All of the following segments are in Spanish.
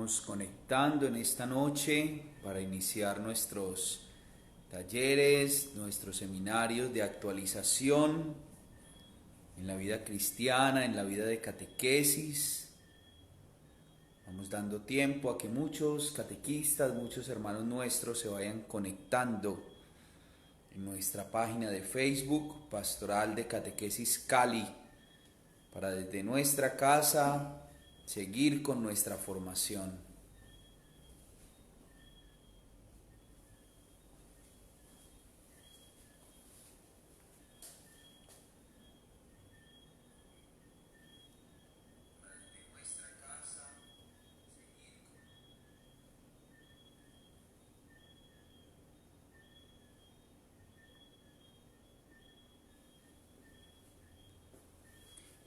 Estamos conectando en esta noche para iniciar nuestros talleres, nuestros seminarios de actualización en la vida cristiana, en la vida de catequesis. Vamos dando tiempo a que muchos catequistas, muchos hermanos nuestros se vayan conectando en nuestra página de Facebook, Pastoral de Catequesis Cali, para desde nuestra casa seguir con nuestra formación.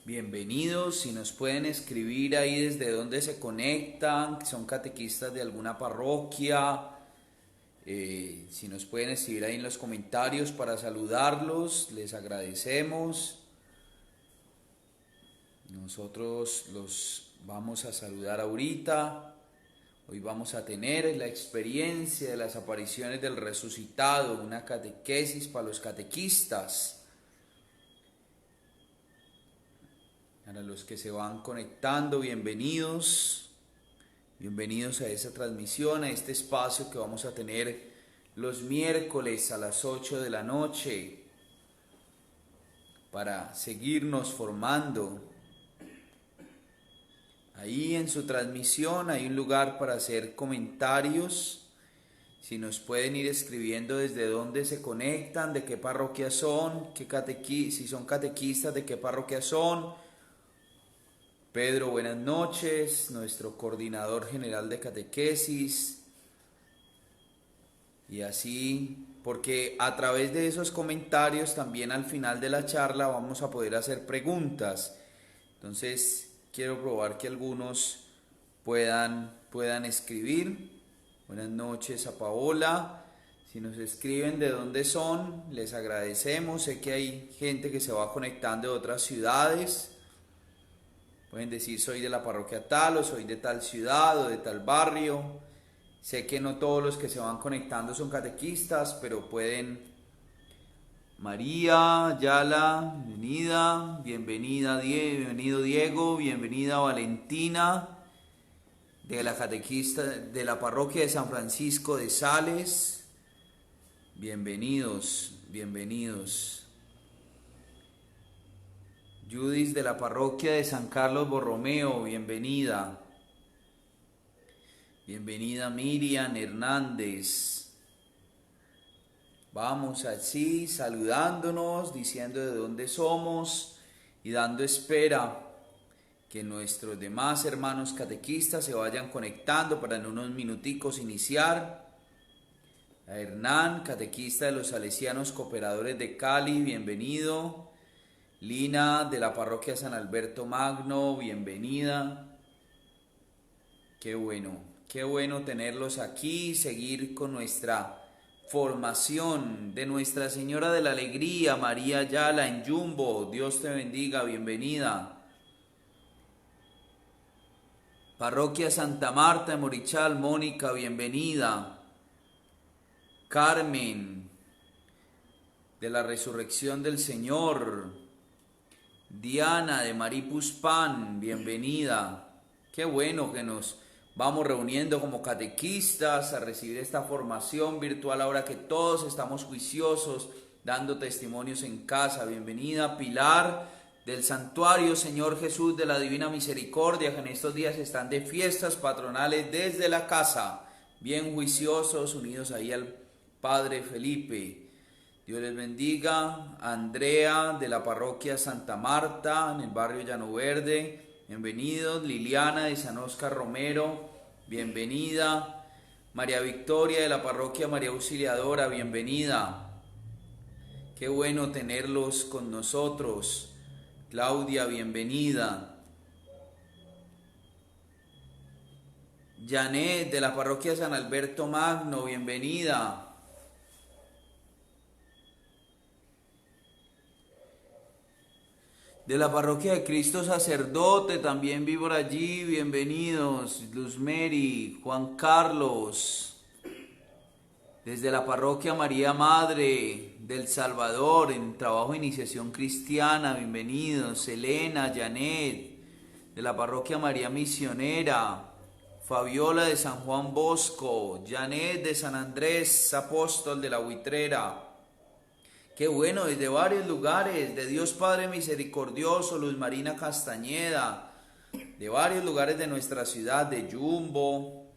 Bienvenidos, si nos pueden escribir ahí desde dónde se conectan, que son catequistas de alguna parroquia, si nos pueden escribir ahí en los comentarios para saludarlos, les agradecemos. Nosotros los vamos a saludar ahorita. Hoy vamos a tener la experiencia de las apariciones del resucitado, una catequesis para los catequistas. Para los que se van conectando, bienvenidos a esa transmisión, a este espacio que vamos a tener los miércoles a las 8 de la noche para seguirnos formando. Ahí en su transmisión hay un lugar para hacer comentarios. Si nos pueden ir escribiendo desde dónde se conectan, de qué parroquia son, si son catequistas, de qué parroquia son. Pedro, buenas noches, nuestro coordinador general de catequesis. Y así, porque a través de esos comentarios también al final de la charla vamos a poder hacer preguntas. Entonces, quiero probar que algunos puedan escribir. Buenas noches a Paola. Si nos escriben de dónde son, les agradecemos. Sé que hay gente que se va conectando de otras ciudades. Pueden decir soy de la parroquia tal o soy de tal ciudad o de tal barrio. Sé que no todos los que se van conectando son catequistas, pero pueden. María, Yala, bienvenido Diego, bienvenida Valentina, de la catequista de la parroquia de San Francisco de Sales. Bienvenidos. Judith de la parroquia de San Carlos Borromeo, bienvenida. Bienvenida Miriam Hernández. Vamos así saludándonos, diciendo de dónde somos y dando espera que nuestros demás hermanos catequistas se vayan conectando para en unos minuticos iniciar. A Hernán, catequista de los Salesianos Cooperadores de Cali, bienvenido. Lina de la parroquia San Alberto Magno, bienvenida. Qué bueno tenerlos aquí, seguir con nuestra formación de Nuestra Señora de la Alegría, María Ayala en Jumbo. Dios te bendiga, bienvenida. Parroquia Santa Marta de Morichal, Mónica, bienvenida. Carmen de la Resurrección del Señor. Diana de Maripuspan, bienvenida. Qué bueno que nos vamos reuniendo como catequistas a recibir esta formación virtual ahora que todos estamos juiciosos, dando testimonios en casa. Bienvenida Pilar del Santuario Señor Jesús de la Divina Misericordia, que en estos días están de fiestas patronales desde la casa, bien juiciosos, unidos ahí al Padre Felipe. Dios les bendiga. Andrea de la parroquia Santa Marta en el barrio Llano Verde, bienvenidos. Liliana de San Óscar Romero, bienvenida. María Victoria de la parroquia María Auxiliadora, bienvenida. Qué bueno tenerlos con nosotros. Claudia, bienvenida. Janet de la parroquia San Alberto Magno, bienvenida. De la parroquia de Cristo Sacerdote, también vi por allí, bienvenidos, Luz Mary, Juan Carlos, desde la parroquia María Madre del Salvador, en trabajo de iniciación cristiana, bienvenidos, Elena, Janet, de la parroquia María Misionera, Fabiola de San Juan Bosco, Janet de San Andrés Apóstol de la Buitrera. Qué bueno, desde varios lugares, de Dios Padre Misericordioso, Luz Marina Castañeda, de varios lugares de nuestra ciudad, de Yumbo,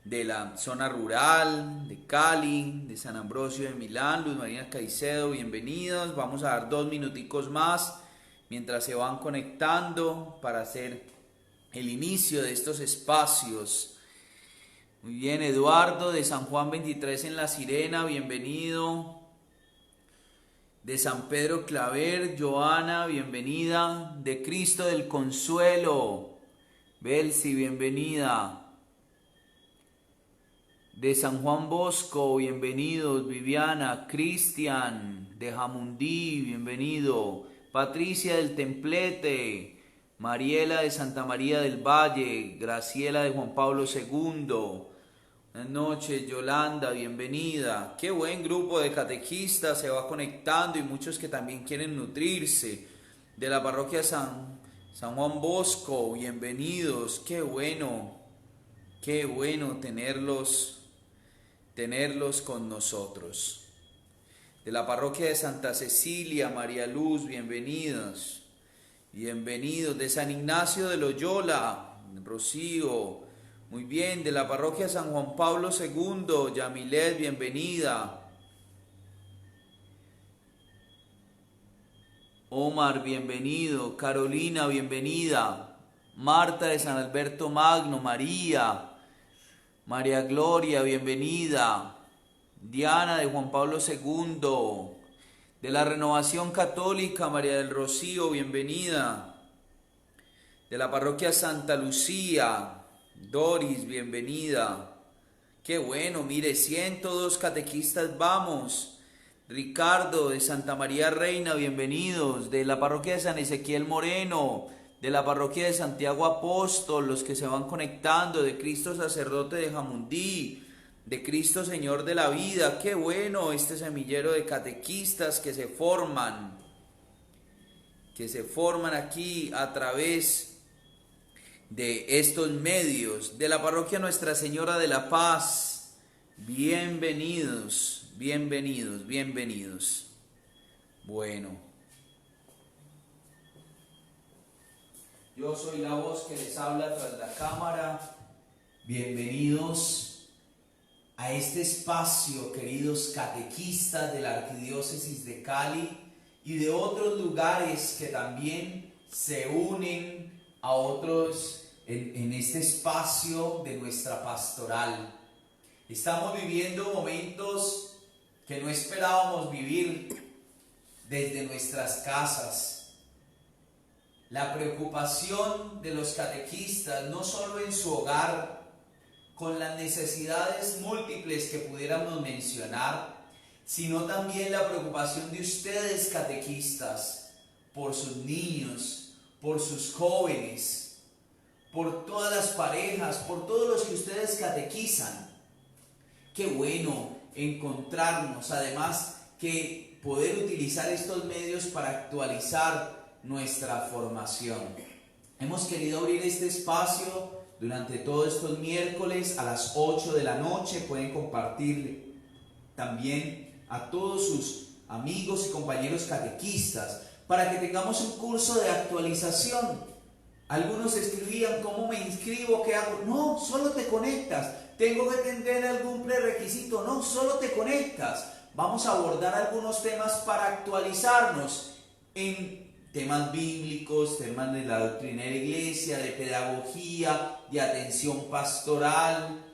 de la zona rural, de Cali, de San Ambrosio de Milán, Luz Marina Caicedo, bienvenidos. Vamos a dar 2 minuticos más mientras se van conectando para hacer el inicio de estos espacios. Muy bien, Eduardo de San Juan 23 en La Sirena, bienvenido. De San Pedro Claver, Joana, bienvenida. De Cristo del Consuelo, Belsi, bienvenida. De San Juan Bosco, bienvenidos. Viviana, Cristian, de Jamundí, bienvenido. Patricia del Templete, Mariela de Santa María del Valle, Graciela de Juan Pablo II. Buenas noches, Yolanda, bienvenida. Qué buen grupo de catequistas se va conectando y muchos que también quieren nutrirse. De la parroquia San Juan Bosco, bienvenidos. Qué bueno tenerlos con nosotros. De la parroquia de Santa Cecilia, María Luz, bienvenidos. Bienvenidos. De San Ignacio de Loyola, Rocío. Muy bien, de la parroquia San Juan Pablo II, Yamilet, bienvenida. Omar, bienvenido. Carolina, bienvenida. Marta de San Alberto Magno, María. María Gloria, bienvenida. Diana de Juan Pablo II. De la Renovación Católica, María del Rocío, bienvenida. De la parroquia Santa Lucía, Doris, bienvenida. Qué bueno, mire, 102 catequistas vamos. Ricardo de Santa María Reina, bienvenidos. De la parroquia de San Ezequiel Moreno, de la parroquia de Santiago Apóstol, los que se van conectando, de Cristo Sacerdote de Jamundí, de Cristo Señor de la Vida. Qué bueno este semillero de catequistas que se forman aquí a través de estos medios. De la parroquia Nuestra Señora de la Paz, bienvenidos, bienvenidos, bienvenidos. Bueno, yo soy la voz que les habla tras la cámara. Bienvenidos a este espacio, queridos catequistas de la Arquidiócesis de Cali y de otros lugares que también se unen a otros en este espacio de nuestra pastoral. Estamos viviendo momentos que no esperábamos vivir desde nuestras casas. La preocupación de los catequistas, no solo en su hogar, con las necesidades múltiples que pudiéramos mencionar, sino también la preocupación de ustedes, catequistas, por sus niños, por sus jóvenes, por todas las parejas, por todos los que ustedes catequizan. Qué bueno encontrarnos, además que poder utilizar estos medios para actualizar nuestra formación. Hemos querido abrir este espacio durante todos estos miércoles a las 8 de la noche. Pueden compartirle también a todos sus amigos y compañeros catequistas para que tengamos un curso de actualización. Algunos escribían: ¿cómo me inscribo? ¿Qué hago? No, solo te conectas. ¿Tengo que tener algún prerequisito? No, solo te conectas. Vamos a abordar algunos temas para actualizarnos en temas bíblicos, temas de la doctrina de la iglesia, de pedagogía, de atención pastoral,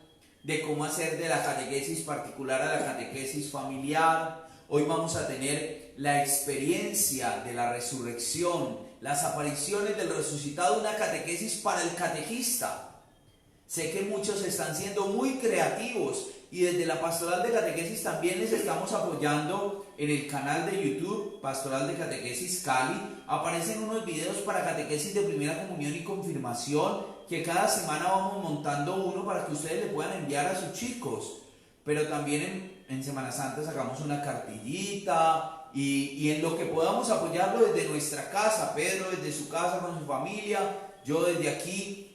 de cómo hacer de la catequesis particular a la catequesis familiar. Hoy vamos a tener la experiencia de la resurrección, las apariciones del resucitado, una catequesis para el catequista. Sé que muchos están siendo muy creativos y desde la pastoral de catequesis también les estamos apoyando en el canal de YouTube Pastoral de Catequesis Cali aparecen unos videos para catequesis de primera comunión y confirmación, que cada semana vamos montando uno para que ustedes le puedan enviar a sus chicos. Pero también en Semana Santa sacamos una cartillita y en lo que podamos apoyarlo desde nuestra casa, Pedro desde su casa con su familia, yo desde aquí.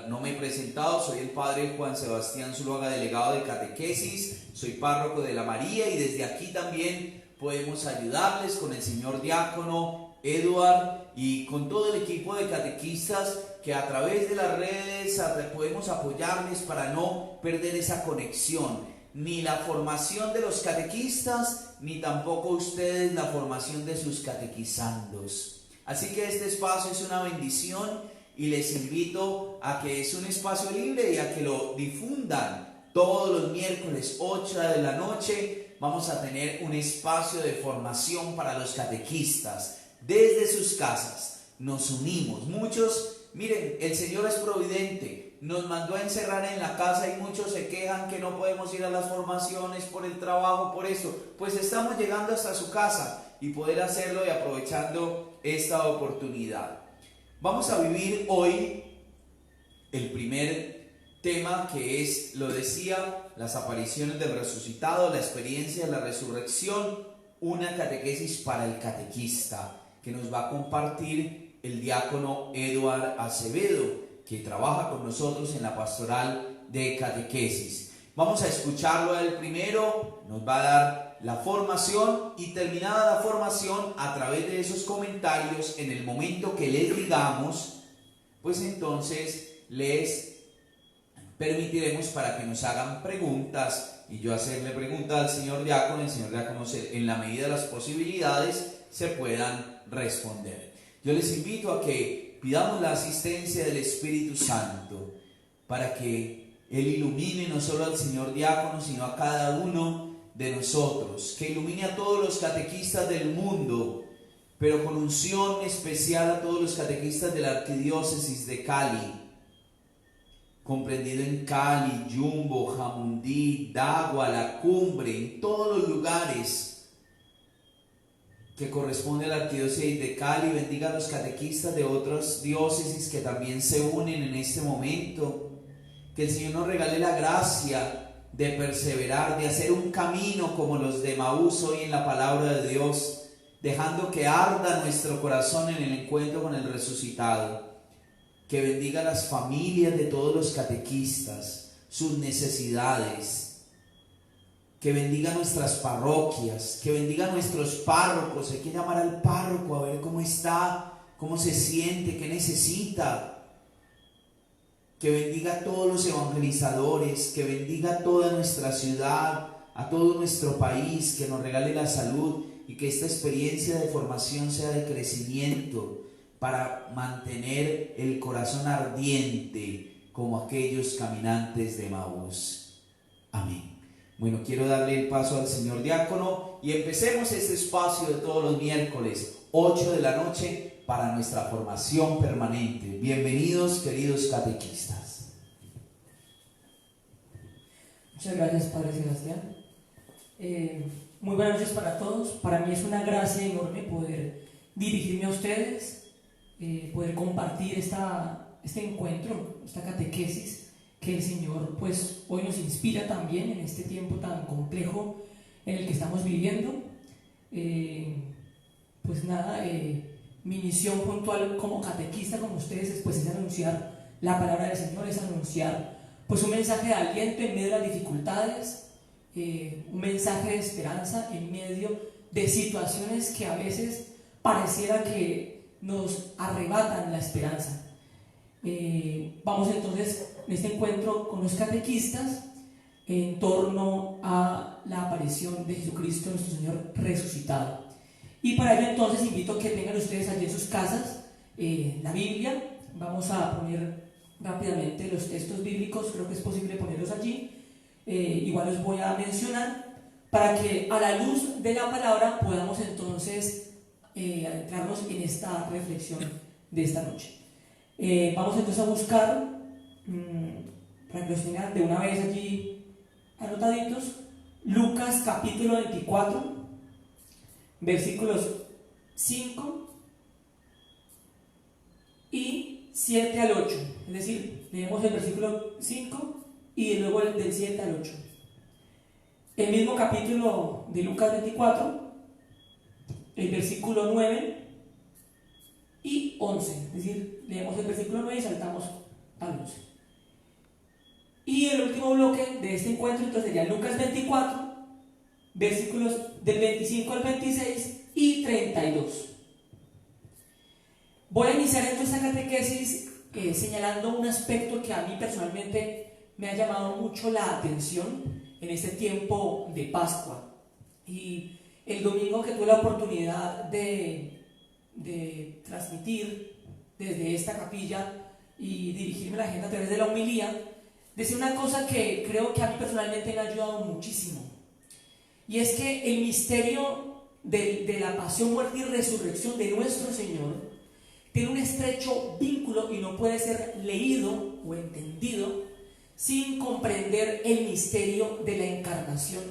No me he presentado, soy el padre Juan Sebastián Zuluaga, delegado de catequesis, soy párroco de la María, y desde aquí también podemos ayudarles con el señor diácono Eduard y con todo el equipo de catequistas, que a través de las redes podemos apoyarles para no perder esa conexión, ni la formación de los catequistas, ni tampoco ustedes la formación de sus catequizandos. Así que este espacio es una bendición y les invito a que es un espacio libre y a que lo difundan. Todos los miércoles 8 de la noche vamos a tener un espacio de formación para los catequistas. Desde sus casas nos unimos. Muchos, miren, el Señor es providente, nos mandó a encerrar en la casa y muchos se quejan que no podemos ir a las formaciones por el trabajo, por eso. Pues estamos llegando hasta su casa y poder hacerlo y aprovechando esta oportunidad. Vamos a vivir hoy el primer tema, que es, lo decía, las apariciones del resucitado, la experiencia de la resurrección, una catequesis para el catequista, que nos va a compartir el diácono Eduard Acevedo, que trabaja con nosotros en la pastoral de catequesis. Vamos a escucharlo a él primero, nos va a dar la formación, y terminada la formación, a través de esos comentarios, en el momento que les digamos, pues entonces les permitiremos para que nos hagan preguntas y yo hacerle preguntas al señor diácono, el señor diácono en la medida de las posibilidades se puedan responder. Yo les invito a que pidamos la asistencia del Espíritu Santo para que Él ilumine no solo al señor diácono, sino a cada uno de nosotros, que ilumine a todos los catequistas del mundo, pero con unción especial a todos los catequistas de la Arquidiócesis de Cali, comprendido en Cali, Yumbo, Jamundí, Dagua, La Cumbre, en todos los lugares que corresponde a la Arquidiócesis de Cali. Bendiga a los catequistas de otras diócesis que también se unen en este momento. Que el Señor nos regale la gracia de perseverar, de hacer un camino como los de Emaús hoy en la palabra de Dios, dejando que arda nuestro corazón en el encuentro con el resucitado. Que bendiga a las familias de todos los catequistas, sus necesidades. Que bendiga nuestras parroquias, que bendiga a nuestros párrocos. Hay que llamar al párroco a ver cómo está, cómo se siente, qué necesita. Que bendiga a todos los evangelizadores, que bendiga a toda nuestra ciudad, a todo nuestro país, que nos regale la salud y que esta experiencia de formación sea de crecimiento para mantener el corazón ardiente como aquellos caminantes de Emaús. Amén. Bueno, quiero darle el paso al señor diácono y empecemos este espacio de todos los miércoles, 8 de la noche, para nuestra formación permanente. Bienvenidos, queridos catequistas. Muchas gracias, Padre Sebastián. Muy buenas noches para todos. Para mí es una gracia enorme poder dirigirme a ustedes, poder compartir este encuentro, esta catequesis que el Señor pues hoy nos inspira también en este tiempo tan complejo en el que estamos viviendo. Mi misión puntual como catequista, como ustedes, pues, es anunciar la palabra del Señor, es anunciar pues un mensaje de aliento en medio de las dificultades, un mensaje de esperanza en medio de situaciones que a veces pareciera que nos arrebatan la esperanza. Vamos entonces en este encuentro con los catequistas en torno a la aparición de Jesucristo, nuestro Señor resucitado. Y para ello entonces invito a que tengan ustedes allí en sus casas la Biblia. Vamos a poner rápidamente los textos bíblicos, creo que es posible ponerlos allí. Igual los voy a mencionar para que a la luz de la palabra podamos entonces adentrarnos en esta reflexión de esta noche. Vamos entonces a buscar, para que los tengan de una vez allí anotaditos, Lucas capítulo 24. versículos 5 y 7 al 8. Es decir, leemos el versículo 5 y luego el del 7 al 8. El mismo capítulo de Lucas 24, el versículo 9 y 11. Es decir, leemos el versículo 9 y saltamos al 11. Y el último bloque de este encuentro entonces sería Lucas 24, versículos del 25 al 26 y 32. Voy a iniciar entonces esta catequesis señalando un aspecto que a mí personalmente me ha llamado mucho la atención en este tiempo de Pascua. Y el domingo que tuve la oportunidad de transmitir desde esta capilla y dirigirme a la gente a través de la homilía, decía una cosa que creo que a mí personalmente me ha ayudado muchísimo. Y es que el misterio de la pasión, muerte y resurrección de nuestro Señor tiene un estrecho vínculo y no puede ser leído o entendido sin comprender el misterio de la encarnación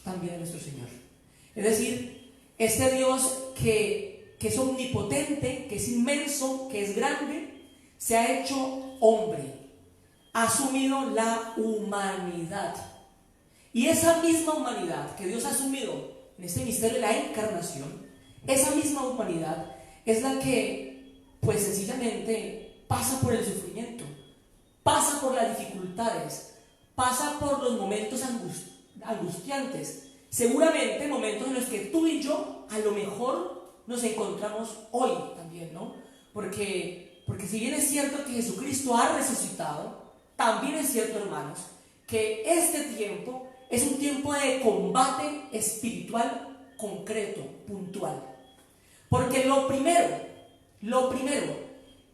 también de nuestro Señor. Es decir, este Dios que es omnipotente, que es inmenso, que es grande, se ha hecho hombre, ha asumido la humanidad. Y esa misma humanidad que Dios ha asumido en este misterio de la encarnación, esa misma humanidad es la que pues sencillamente pasa por el sufrimiento, pasa por las dificultades, pasa por los momentos angustiantes, seguramente momentos en los que tú y yo a lo mejor nos encontramos hoy también, ¿no? Porque si bien es cierto que Jesucristo ha resucitado, también es cierto, hermanos, que este tiempo es un tiempo de combate espiritual concreto, puntual. Porque lo primero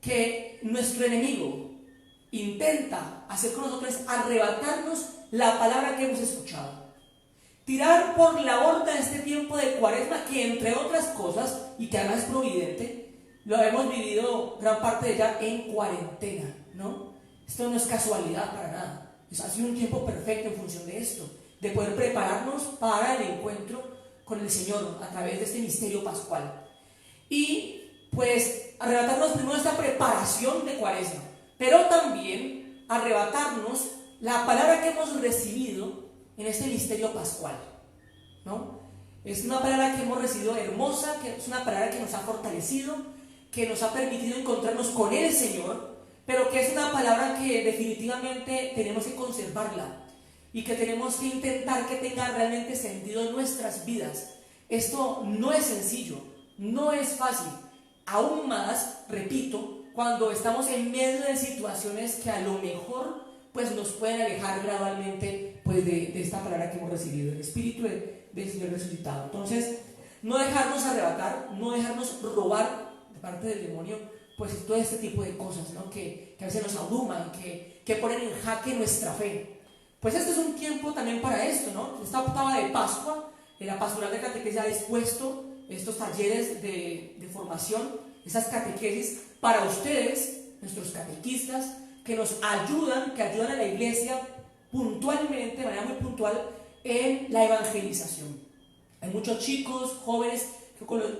que nuestro enemigo intenta hacer con nosotros es arrebatarnos la palabra que hemos escuchado. Tirar por la borda este tiempo de Cuaresma, que entre otras cosas, y que además es providente, lo hemos vivido gran parte de ella en cuarentena, ¿no? Esto no es casualidad para nada. Ha sido un tiempo perfecto en función de esto, de poder prepararnos para el encuentro con el Señor a través de este misterio pascual. Y pues arrebatarnos primero esta preparación de Cuaresma, pero también arrebatarnos la palabra que hemos recibido en este misterio pascual, ¿no? Es una palabra que hemos recibido hermosa, que es una palabra que nos ha fortalecido, que nos ha permitido encontrarnos con el Señor, pero que es una palabra que definitivamente tenemos que conservarla y que tenemos que intentar que tenga realmente sentido en nuestras vidas. Esto no es sencillo, no es fácil. Aún más, repito, cuando estamos en medio de situaciones que a lo mejor pues nos pueden alejar gradualmente pues de esta palabra que hemos recibido, el Espíritu del Señor resucitado. Entonces, no dejarnos arrebatar, no dejarnos robar de parte del demonio pues todo este tipo de cosas, ¿no? que a veces nos abruman, que ponen en jaque nuestra fe. Pues este es un tiempo también para esto, ¿no? Esta octava de Pascua, la pastoral de catequesis ha dispuesto estos talleres de formación, esas catequesis para ustedes, nuestros catequistas, que nos ayudan, que ayudan a la iglesia puntualmente, de manera muy puntual, en la evangelización. Hay muchos chicos, jóvenes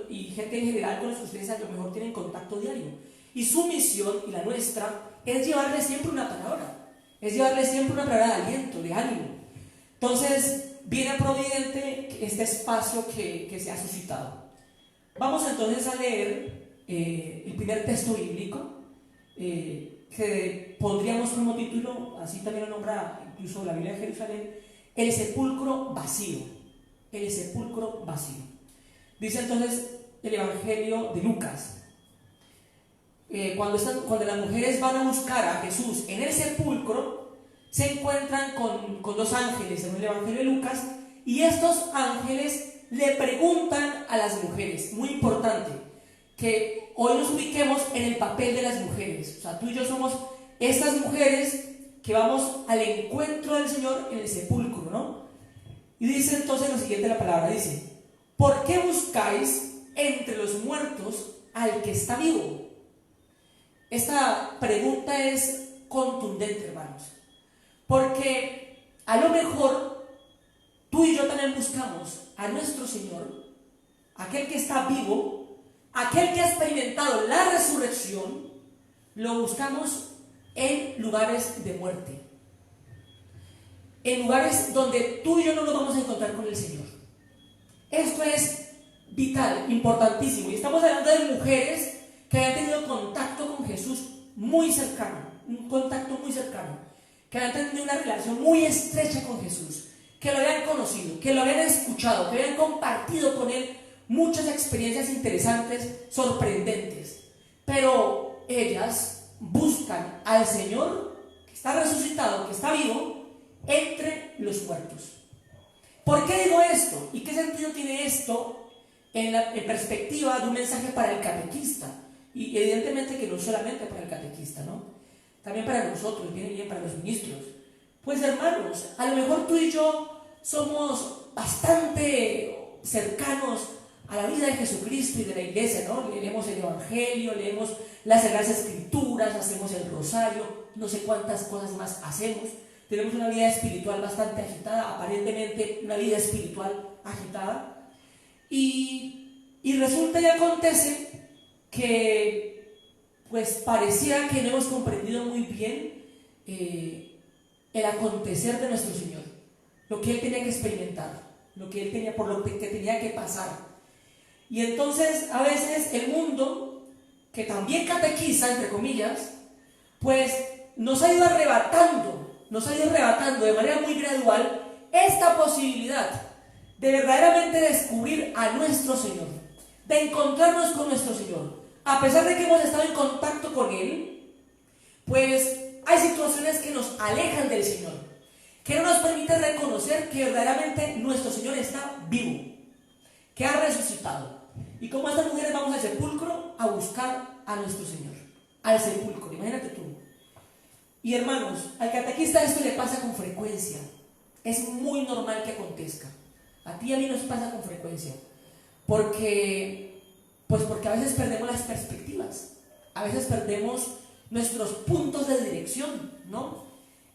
y gente en general con los que ustedes a lo mejor tienen contacto diario. Y su misión, y la nuestra, es llevarles siempre una palabra, es llevarles siempre una palabra de aliento, de ánimo. Entonces, viene providente este espacio que se ha suscitado. Vamos entonces a leer el primer texto bíblico que pondríamos como título, así también lo nombra incluso la Biblia de Jerusalén, el sepulcro vacío. El sepulcro vacío. Dice entonces el Evangelio de Lucas. Cuando las mujeres van a buscar a Jesús en el sepulcro, se encuentran con dos ángeles, según el Evangelio de Lucas, y estos ángeles le preguntan a las mujeres, muy importante, que hoy nos ubiquemos en el papel de las mujeres. O sea, tú y yo somos estas mujeres que vamos al encuentro del Señor en el sepulcro, ¿no? Y dice entonces lo siguiente la palabra, dice: ¿por qué buscáis entre los muertos al que está vivo? Esta pregunta es contundente, hermanos, porque a lo mejor tú y yo también buscamos a nuestro Señor, a aquel que está vivo, aquel que ha experimentado la resurrección, lo buscamos en lugares de muerte, en lugares donde tú y yo no nos vamos a encontrar con el Señor. Esto es vital, importantísimo. Y estamos hablando de mujeres que han tenido contacto con Jesús muy cercano, un contacto muy cercano, que han tenido una relación muy estrecha con Jesús, que lo habían conocido, que lo habían escuchado, que habían compartido con Él muchas experiencias interesantes, sorprendentes. Pero ellas buscan al Señor, que está resucitado, que está vivo, entre los muertos. ¿Por qué digo esto? ¿Y qué sentido tiene esto en perspectiva de un mensaje para el catequista? Y evidentemente que no solamente para el catequista, ¿no? También para nosotros, viene bien para los ministros. Pues hermanos, a lo mejor tú y yo somos bastante cercanos a la vida de Jesucristo y de la iglesia, ¿no? Leemos el Evangelio, leemos las Sagradas Escrituras, hacemos el rosario, no sé cuántas cosas más hacemos. Tenemos una vida espiritual bastante agitada, aparentemente una vida espiritual agitada. Y resulta y acontece que pues pareciera que no hemos comprendido muy bien el acontecer de nuestro Señor, lo que Él tenía que experimentar, lo que Él tenía, por lo que tenía que pasar. Y entonces a veces el mundo, que también catequiza, entre comillas, pues nos ha ido arrebatando de manera muy gradual esta posibilidad de verdaderamente descubrir a nuestro Señor, de encontrarnos con nuestro Señor. A pesar de que hemos estado en contacto con Él, pues hay situaciones que nos alejan del Señor, que no nos permiten reconocer que verdaderamente nuestro Señor está vivo, que ha resucitado. Y como estas mujeres vamos al sepulcro a buscar a nuestro Señor, al sepulcro, imagínate tú. Y hermanos, al catequista esto le pasa con frecuencia. Es muy normal que acontezca. A ti y a mí nos pasa con frecuencia. Porque a veces perdemos las perspectivas. A veces perdemos nuestros puntos de dirección, ¿no?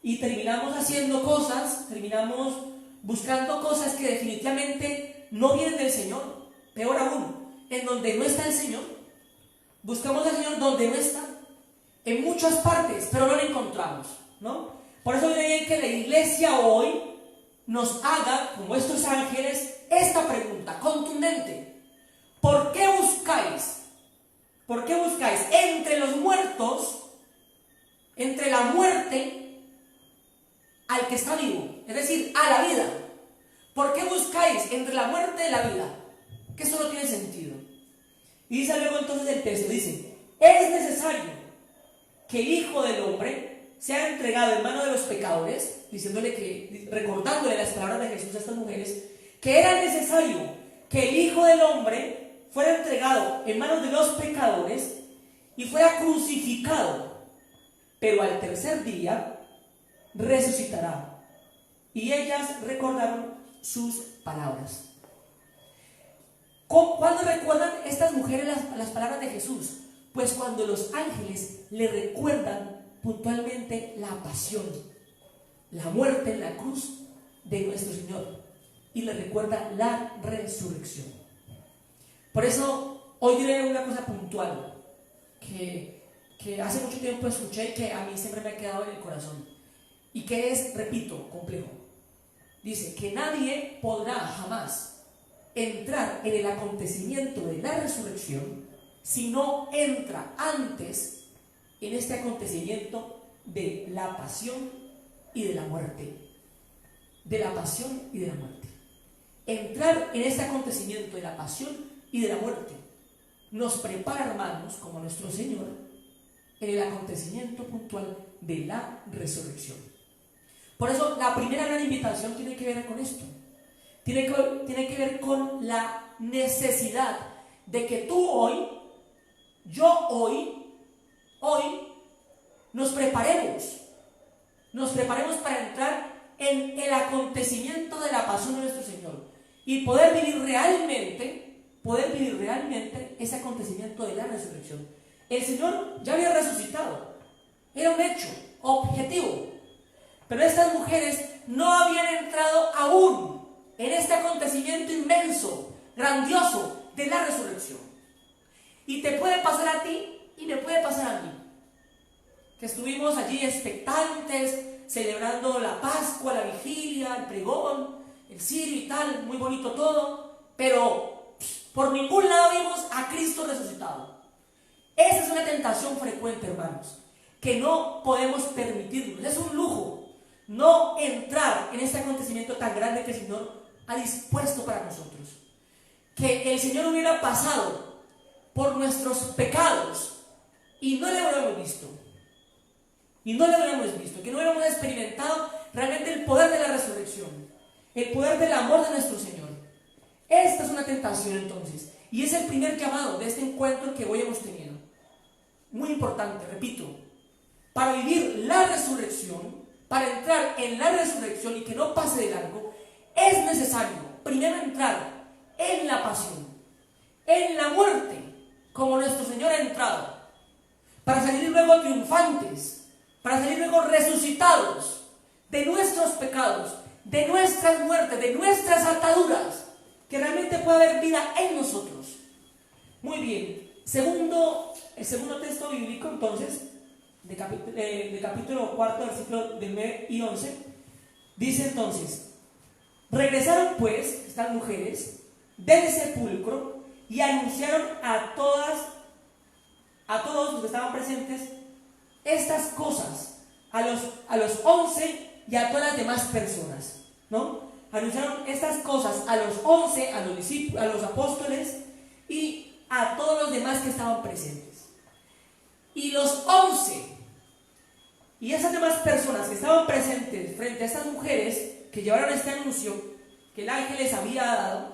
Y terminamos haciendo cosas, terminamos buscando cosas que definitivamente no vienen del Señor. Peor aún, en donde no está el Señor. Buscamos al Señor donde no está. En muchas partes, pero no lo encontramos, ¿no? Por eso viene bien que la iglesia hoy nos haga, como estos ángeles, esta pregunta contundente: ¿por qué buscáis? ¿Por qué buscáis entre los muertos, entre la muerte, al que está vivo? Es decir, a la vida. ¿Por qué buscáis entre la muerte y la vida? Que eso no tiene sentido. Y dice luego entonces el texto, dice: es necesario que el Hijo del Hombre sea entregado en manos de los pecadores, recordándole las palabras de Jesús a estas mujeres, que era necesario que el Hijo del Hombre fuera entregado en manos de los pecadores y fuera crucificado, pero al tercer día resucitará. Y ellas recordaron sus palabras. ¿Cuándo recuerdan estas mujeres las palabras de Jesús? Pues cuando los ángeles le recuerdan puntualmente la pasión, la muerte en la cruz de nuestro Señor, y le recuerda la resurrección. Por eso hoy diré una cosa puntual que hace mucho tiempo escuché y que a mí siempre me ha quedado en el corazón, y que es, repito, complejo. Dice que nadie podrá jamás entrar en el acontecimiento de la resurrección si no entra antes en este acontecimiento de la pasión y de la muerte. De la pasión y de la muerte. Entrar en este acontecimiento de la pasión y de la muerte nos prepara, hermanos, como nuestro Señor, en el acontecimiento puntual de la resurrección. Por eso la primera gran invitación tiene que ver con esto. Tiene que ver con la necesidad de que tú hoy, yo hoy, nos preparemos para entrar en el acontecimiento de la pasión de nuestro Señor y poder vivir realmente ese acontecimiento de la resurrección. El Señor ya había resucitado, era un hecho objetivo, pero estas mujeres no habían entrado aún en este acontecimiento inmenso, grandioso, de la resurrección. Y te puede pasar a ti y me puede pasar a mí. Que estuvimos allí expectantes, celebrando la Pascua, la vigilia, el pregón, el cirio y tal, muy bonito todo, pero por ningún lado vimos a Cristo resucitado. Esa es una tentación frecuente, hermanos, que no podemos permitirnos. Es un lujo no entrar en este acontecimiento tan grande que el Señor ha dispuesto para nosotros. Que el Señor hubiera pasado por nuestros pecados y no le hubiéramos visto. Y no le hubiéramos visto, que no hubiéramos experimentado realmente el poder de la resurrección, el poder del amor de nuestro Señor. Esta es una tentación entonces, y es el primer llamado de este encuentro que hoy hemos tenido. Muy importante, repito, para vivir la resurrección, para entrar en la resurrección y que no pase de largo, es necesario primero entrar en la pasión, en la muerte, como nuestro Señor ha entrado, para salir luego triunfantes, para salir luego resucitados de nuestros pecados, de nuestras muertes, de nuestras ataduras, que realmente pueda haber vida en nosotros. Muy bien, el segundo texto bíblico entonces, de capítulo 4, versículos del 9 y 11, dice entonces: regresaron pues estas mujeres del sepulcro y anunciaron a todos los que estaban presentes estas cosas, a los 11 y a todas las demás personas, ¿no? Anunciaron estas cosas a los 11, a los discípulos, a los apóstoles y a todos los demás que estaban presentes. Y los 11 y esas demás personas que estaban presentes frente a estas mujeres que llevaron este anuncio que el ángel les había dado,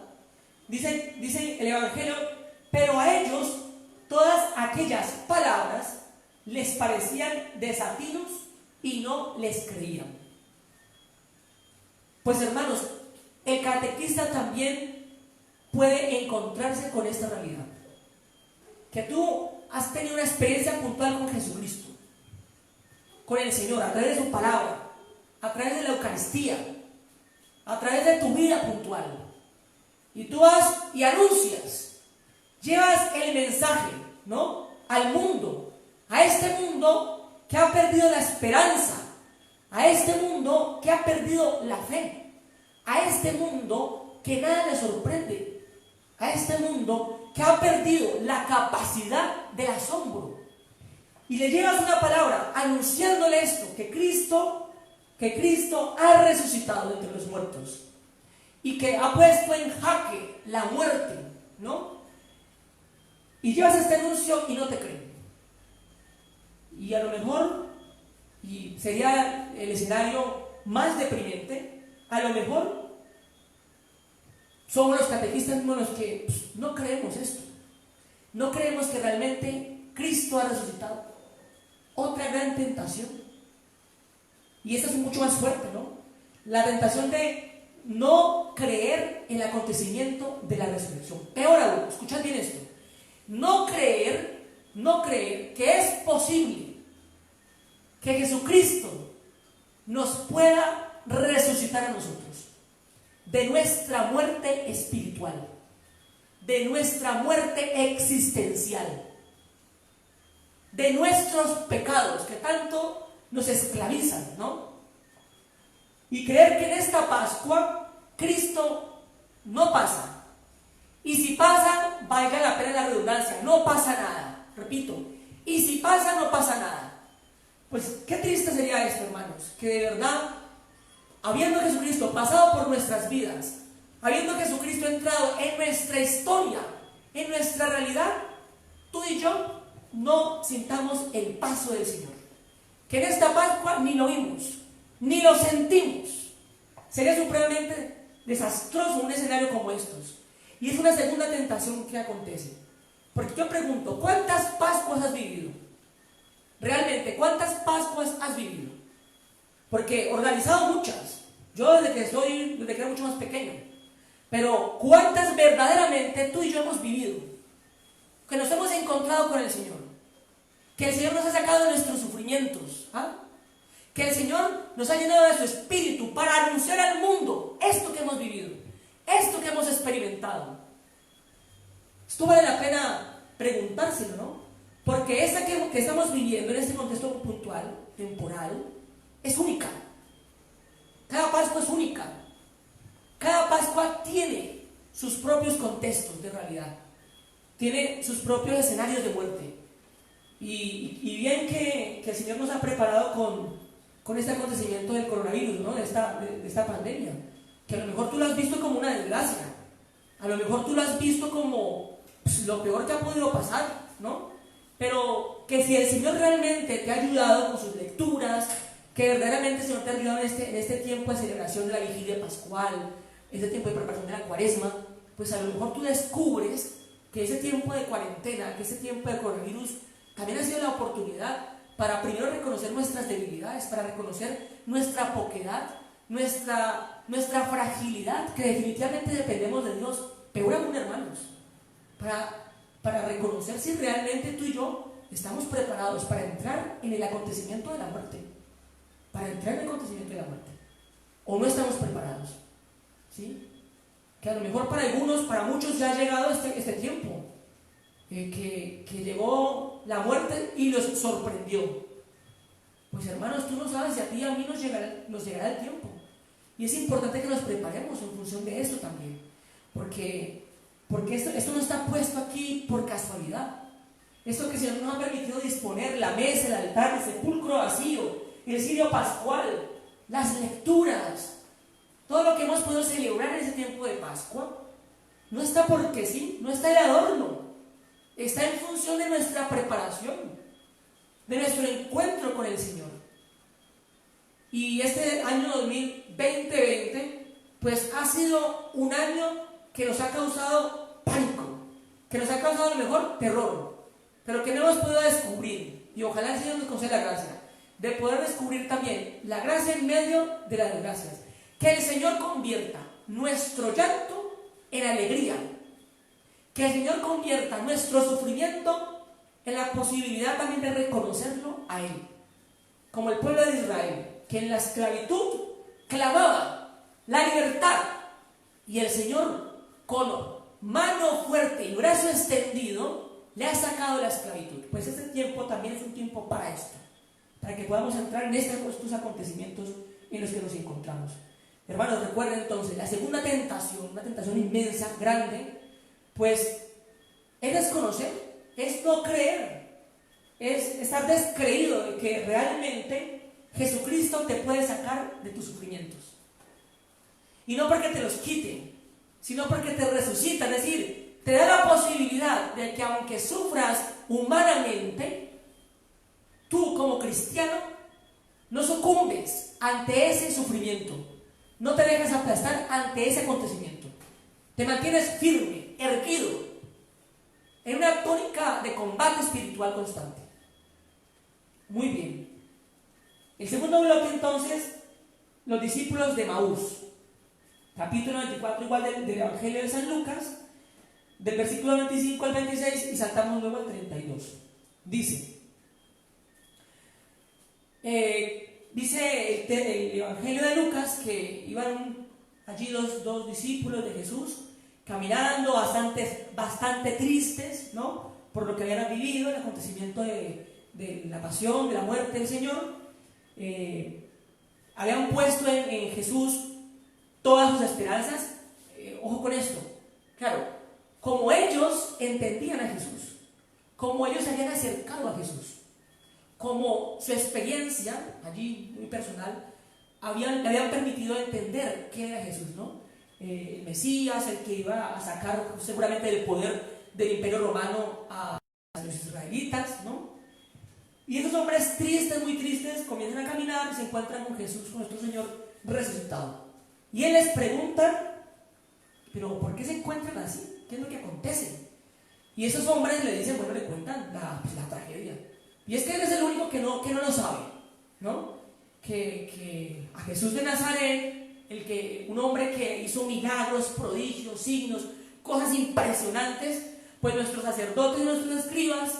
dice el Evangelio, pero a ellos todas aquellas palabras les parecían desatinos y no les creían. Pues hermanos, el catequista también puede encontrarse con esta realidad. Que tú has tenido una experiencia puntual con Jesucristo, con el Señor, a través de su palabra, a través de la Eucaristía, a través de tu vida puntual. Y tú vas y anuncias, llevas el mensaje, ¿no?, al mundo, a este mundo que ha perdido la esperanza, a este mundo que ha perdido la fe, a este mundo que nada le sorprende, a este mundo que ha perdido la capacidad del asombro. Y le llevas una palabra anunciándole esto, que Cristo ha resucitado entre los muertos y que ha puesto en jaque la muerte, ¿no? Y llevas este anuncio y no te creen. Y a lo mejor, y sería el escenario más deprimente, a lo mejor somos los catequistas mismos los que no creemos esto. No creemos que realmente Cristo ha resucitado. Otra gran tentación. Y esta es mucho más fuerte, ¿no? La tentación de no creer en el acontecimiento de la resurrección. Peor aún, escuchad bien esto. No creer que es posible que Jesucristo nos pueda resucitar a nosotros de nuestra muerte espiritual, de nuestra muerte existencial, de nuestros pecados que tanto nos esclavizan, ¿no? Y creer que en esta Pascua Cristo no pasa. Y si pasa, valga la pena la redundancia, no pasa nada. Repito, y si pasa, no pasa nada. Pues qué triste sería esto, hermanos, que de verdad, habiendo Jesucristo pasado por nuestras vidas, habiendo Jesucristo entrado en nuestra historia, en nuestra realidad, tú y yo no sintamos el paso del Señor. Que en esta Pascua ni lo vimos, ni lo sentimos. Sería supremamente desastroso un escenario como estos. Y es una segunda tentación que acontece. Porque yo pregunto, ¿cuántas Pascuas has vivido? Realmente, ¿cuántas Pascuas has vivido? Porque organizado muchas. Yo desde que era mucho más pequeño. Pero ¿cuántas verdaderamente tú y yo hemos vivido? Que nos hemos encontrado con el Señor. Que el Señor nos ha sacado de nuestros sufrimientos. Que el Señor nos ha llenado de su espíritu para anunciar al mundo esto que hemos vivido, esto que hemos experimentado. Esto vale la pena preguntárselo, ¿no? Porque esta que estamos viviendo en este contexto puntual, temporal, es única. Cada Pascua es única. Cada Pascua tiene sus propios contextos de realidad. Tiene sus propios escenarios de muerte. Y bien que el Señor nos ha preparado con este acontecimiento del coronavirus, ¿no? de esta pandemia. Que a lo mejor tú lo has visto como una desgracia. A lo mejor tú lo has visto como lo peor que ha podido pasar, ¿no? Pero que si el Señor realmente te ha ayudado con sus lecturas, que verdaderamente el Señor te ha ayudado en este tiempo de celebración de la vigilia pascual, este tiempo de preparación de la cuaresma, pues a lo mejor tú descubres que ese tiempo de cuarentena, que ese tiempo de coronavirus, también ha sido la oportunidad para primero reconocer nuestras debilidades, para reconocer nuestra poquedad, nuestra fragilidad, que definitivamente dependemos de Dios, peor aún, hermanos, para reconocer si realmente tú y yo estamos preparados para entrar en el acontecimiento de la muerte, o no estamos preparados, ¿sí? Que a lo mejor para algunos, para muchos ya ha llegado este tiempo, que llegó la muerte y los sorprendió. Pues hermanos, tú no sabes si a ti y a mí nos llegará el tiempo. Y es importante que nos preparemos en función de esto también. Porque esto no está puesto aquí por casualidad. Esto que el Señor nos ha permitido disponer, la mesa, el altar, el sepulcro vacío, el cirio pascual, las lecturas, todo lo que hemos podido celebrar en ese tiempo de Pascua, no está porque sí, no está de adorno. Está en función de nuestra preparación, de nuestro encuentro con el Señor. Y este año 2020, pues ha sido un año que nos ha causado pánico, que nos ha causado a lo mejor terror, pero que no hemos podido descubrir. Y ojalá el Señor nos conceda la gracia de poder descubrir también la gracia en medio de las desgracias. Que el Señor convierta nuestro llanto en alegría. Que el Señor convierta nuestro sufrimiento en la posibilidad también de reconocerlo a Él. Como el pueblo de Israel, que en la esclavitud clamaba la libertad, y el Señor con mano fuerte y brazo extendido le ha sacado la esclavitud. Pues este tiempo también es un tiempo para esto, para que podamos entrar en estos acontecimientos en los que nos encontramos. Hermanos, recuerden entonces, la segunda tentación, una tentación inmensa, grande, pues es desconocer, es no creer, es estar descreído de que realmente Jesucristo te puede sacar de tus sufrimientos. Y no porque te los quite, sino porque te resucita, es decir, te da la posibilidad de que aunque sufras humanamente, tú como cristiano no sucumbes ante ese sufrimiento, no te dejas aplastar ante ese acontecimiento, te mantienes firme, erguido, en una tónica de combate espiritual constante. Muy bien. El segundo bloque entonces, los discípulos de Maús, capítulo 24 igual del Evangelio de San Lucas, del versículo 25 al 26, y saltamos luego al 32. Dice el Evangelio de Lucas que iban allí dos discípulos de Jesús caminando bastante tristes, ¿no? Por lo que habían vivido, el acontecimiento de la pasión, de la muerte del Señor. Habían puesto en Jesús todas sus esperanzas. Ojo con esto, claro, como ellos entendían a Jesús, como ellos se habían acercado a Jesús, como su experiencia allí muy personal le habían permitido entender quién era Jesús, ¿no? El Mesías, el que iba a sacar seguramente del poder del Imperio Romano a los israelitas, ¿no? Y esos hombres tristes, muy tristes, comienzan a caminar y se encuentran con Jesús, con nuestro Señor resucitado. Y Él les pregunta, ¿pero por qué se encuentran así? ¿Qué es lo que acontece? Y esos hombres le dicen, bueno, le cuentan la tragedia. Y es que Él es el único que no lo sabe, ¿no? Que a Jesús de Nazaret, un hombre que hizo milagros, prodigios, signos, cosas impresionantes, pues nuestros sacerdotes y nuestros escribas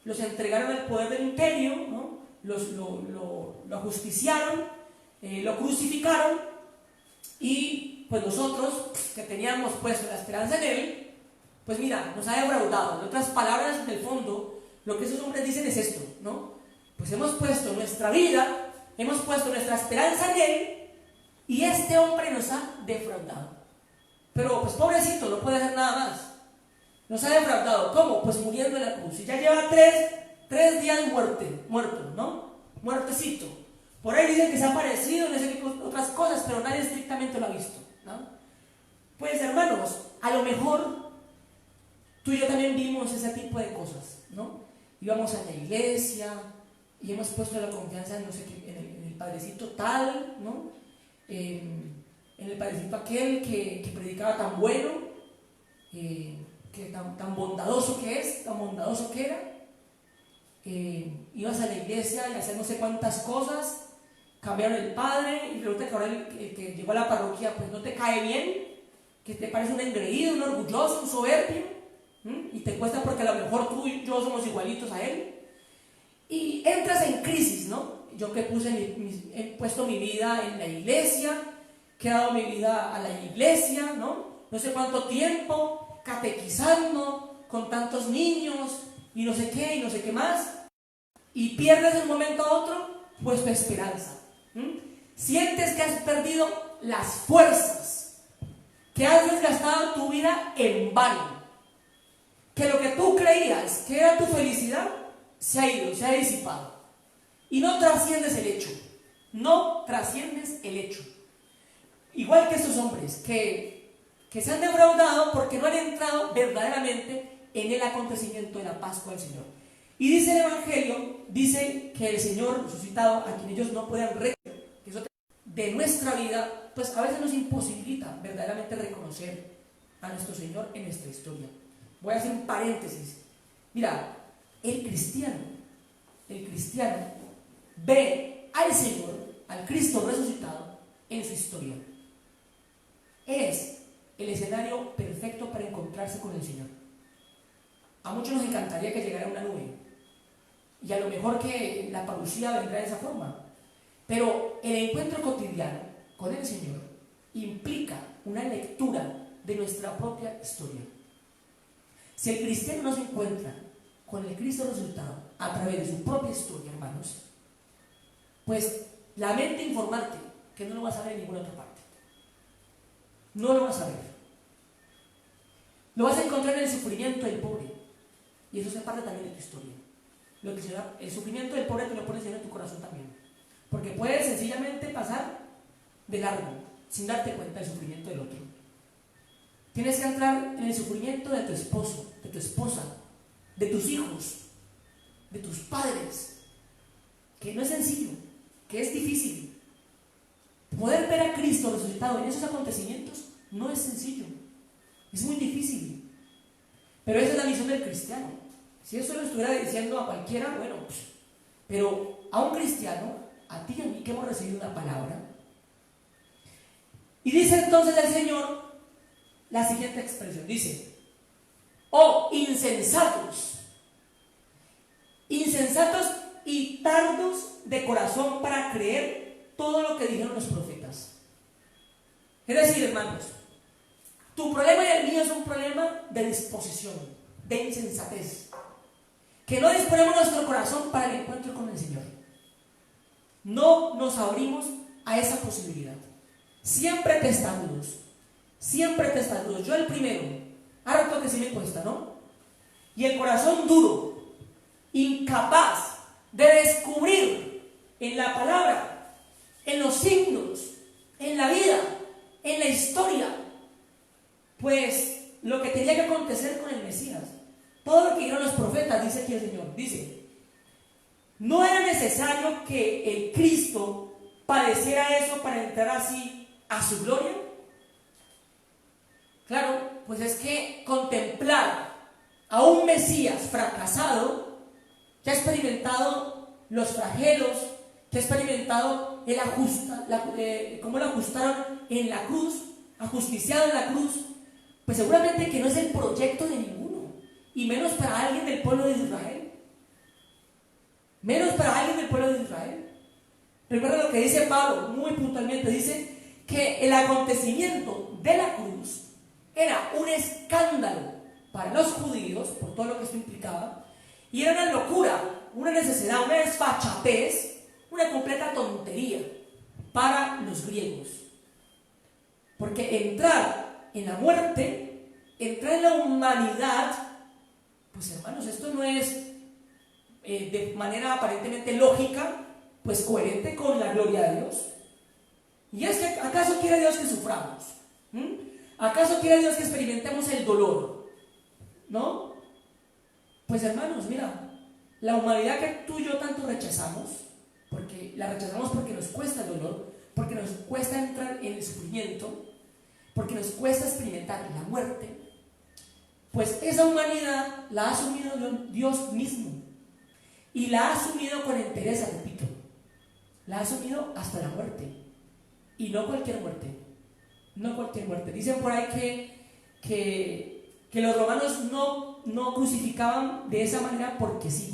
los entregaron al poder del imperio, ¿no? Lo ajusticiaron, lo crucificaron, y pues nosotros que teníamos puesto la esperanza en Él, pues mira, nos ha defraudado. En otras palabras, en el fondo, lo que esos hombres dicen es esto, ¿no? Pues hemos puesto nuestra vida, hemos puesto nuestra esperanza en él, y este hombre nos ha defraudado. Pero pues pobrecito, no puede hacer nada más. Nos ha defraudado. ¿Cómo? Pues muriendo en la cruz. Y ya lleva tres días muerto, ¿no? Muertecito. Por ahí dicen que se ha aparecido, no sé qué otras cosas, pero nadie estrictamente lo ha visto, ¿no? Pues hermanos, a lo mejor tú y yo también vimos ese tipo de cosas, ¿no? Íbamos a la iglesia y hemos puesto la confianza en, no sé qué, en el padrecito tal, ¿no? En el padrecito aquel que predicaba tan bueno, que tan bondadoso que es, tan bondadoso que era. Ibas a la iglesia y hacer no sé cuántas cosas, cambiaron el padre y resulta que ahora el que llegó a la parroquia pues no te cae bien, que te parece un engreído, un orgulloso, un soberbio, y te cuesta porque a lo mejor tú y yo somos igualitos a él, y entras en crisis, ¿no? Yo que he puesto mi vida en la iglesia, que he dado mi vida a la iglesia, no sé cuánto tiempo catequizando con tantos niños y no sé qué más, y pierdes de un momento a otro pues tu esperanza. Sientes que has perdido las fuerzas, que has desgastado tu vida en vano, que lo que tú creías que era tu felicidad se ha ido, se ha disipado, y no trasciendes el hecho, igual que estos hombres que se han defraudado porque no han entrado verdaderamente en el acontecimiento de la Pascua del Señor. Y dice el Evangelio, dice que el Señor resucitado, a quien ellos no pueden reconocer, que eso de nuestra vida, pues a veces nos imposibilita verdaderamente reconocer a nuestro Señor en nuestra historia. Voy a hacer un paréntesis. Mira, el cristiano ve al Señor, al Cristo resucitado, en su historia. Es el escenario perfecto para encontrarse con el Señor. A muchos nos encantaría que llegara una nube, y a lo mejor que la parucía vendrá de esa forma, pero el encuentro cotidiano con el Señor implica una lectura de nuestra propia historia. Si el cristiano no se encuentra con el Cristo resucitado a través de su propia historia, hermanos, pues lamento informarte que no lo vas a ver en ninguna otra parte. No lo vas a ver. Lo vas a encontrar en el sufrimiento del pobre, y eso es parte también de tu historia. El sufrimiento del pobre te lo pones en tu corazón también, porque puedes sencillamente pasar de largo sin darte cuenta del sufrimiento del otro. Tienes que entrar en el sufrimiento de tu esposo, de tu esposa, de tus hijos, de tus padres, que no es sencillo, que es difícil. Poder ver a Cristo resucitado en esos acontecimientos no es sencillo, es muy difícil, pero esa es la misión del cristiano. Si eso lo estuviera diciendo a cualquiera, bueno, pero a un cristiano, a ti y a mí que hemos recibido una palabra, y dice entonces el Señor la siguiente expresión, dice: oh insensatos y tardos de corazón para creer todo lo que dijeron los profetas. Es decir, hermanos, tu problema y el mío es un problema de disposición, de insensatez, que no disponemos nuestro corazón para el encuentro con el Señor. No nos abrimos a esa posibilidad. Siempre testarudos. Yo el primero, harto que sí me cuesta, ¿no? Y el corazón duro, incapaz de descubrir en la palabra, en los signos, en la vida, en la historia, pues lo que tenía que acontecer con el Mesías. Todo lo que dijeron los profetas, dice aquí el Señor, dice: no era necesario que el Cristo padeciera eso para entrar así a su gloria. Claro, pues es que contemplar a un Mesías fracasado, que ha experimentado los flagelos, que ha experimentado cómo lo ajustaron en la cruz, ajusticiado en la cruz, pues seguramente que no es el proyecto de ninguno, y menos para alguien del pueblo de Israel. Recuerda lo que dice Pablo muy puntualmente, dice que el acontecimiento de la cruz era un escándalo para los judíos, por todo lo que esto implicaba, y era una locura, una necesidad, una desfachatez, una completa tontería para los griegos. Porque entrar en la muerte, entrar en la humanidad, pues hermanos, esto no es de manera aparentemente lógica, pues coherente con la gloria de Dios. Y es que, ¿acaso quiere Dios que suframos? ¿Acaso quiere Dios que experimentemos el dolor? ¿No? Pues hermanos, mira, la humanidad que tú y yo tanto rechazamos, porque la rechazamos porque nos cuesta el dolor, porque nos cuesta entrar en el sufrimiento, porque nos cuesta experimentar la muerte, pues esa humanidad la ha asumido Dios mismo, y la ha asumido con entereza, repito, la ha asumido hasta la muerte, y no cualquier muerte, no cualquier muerte. Dicen por ahí que los romanos no crucificaban de esa manera porque sí.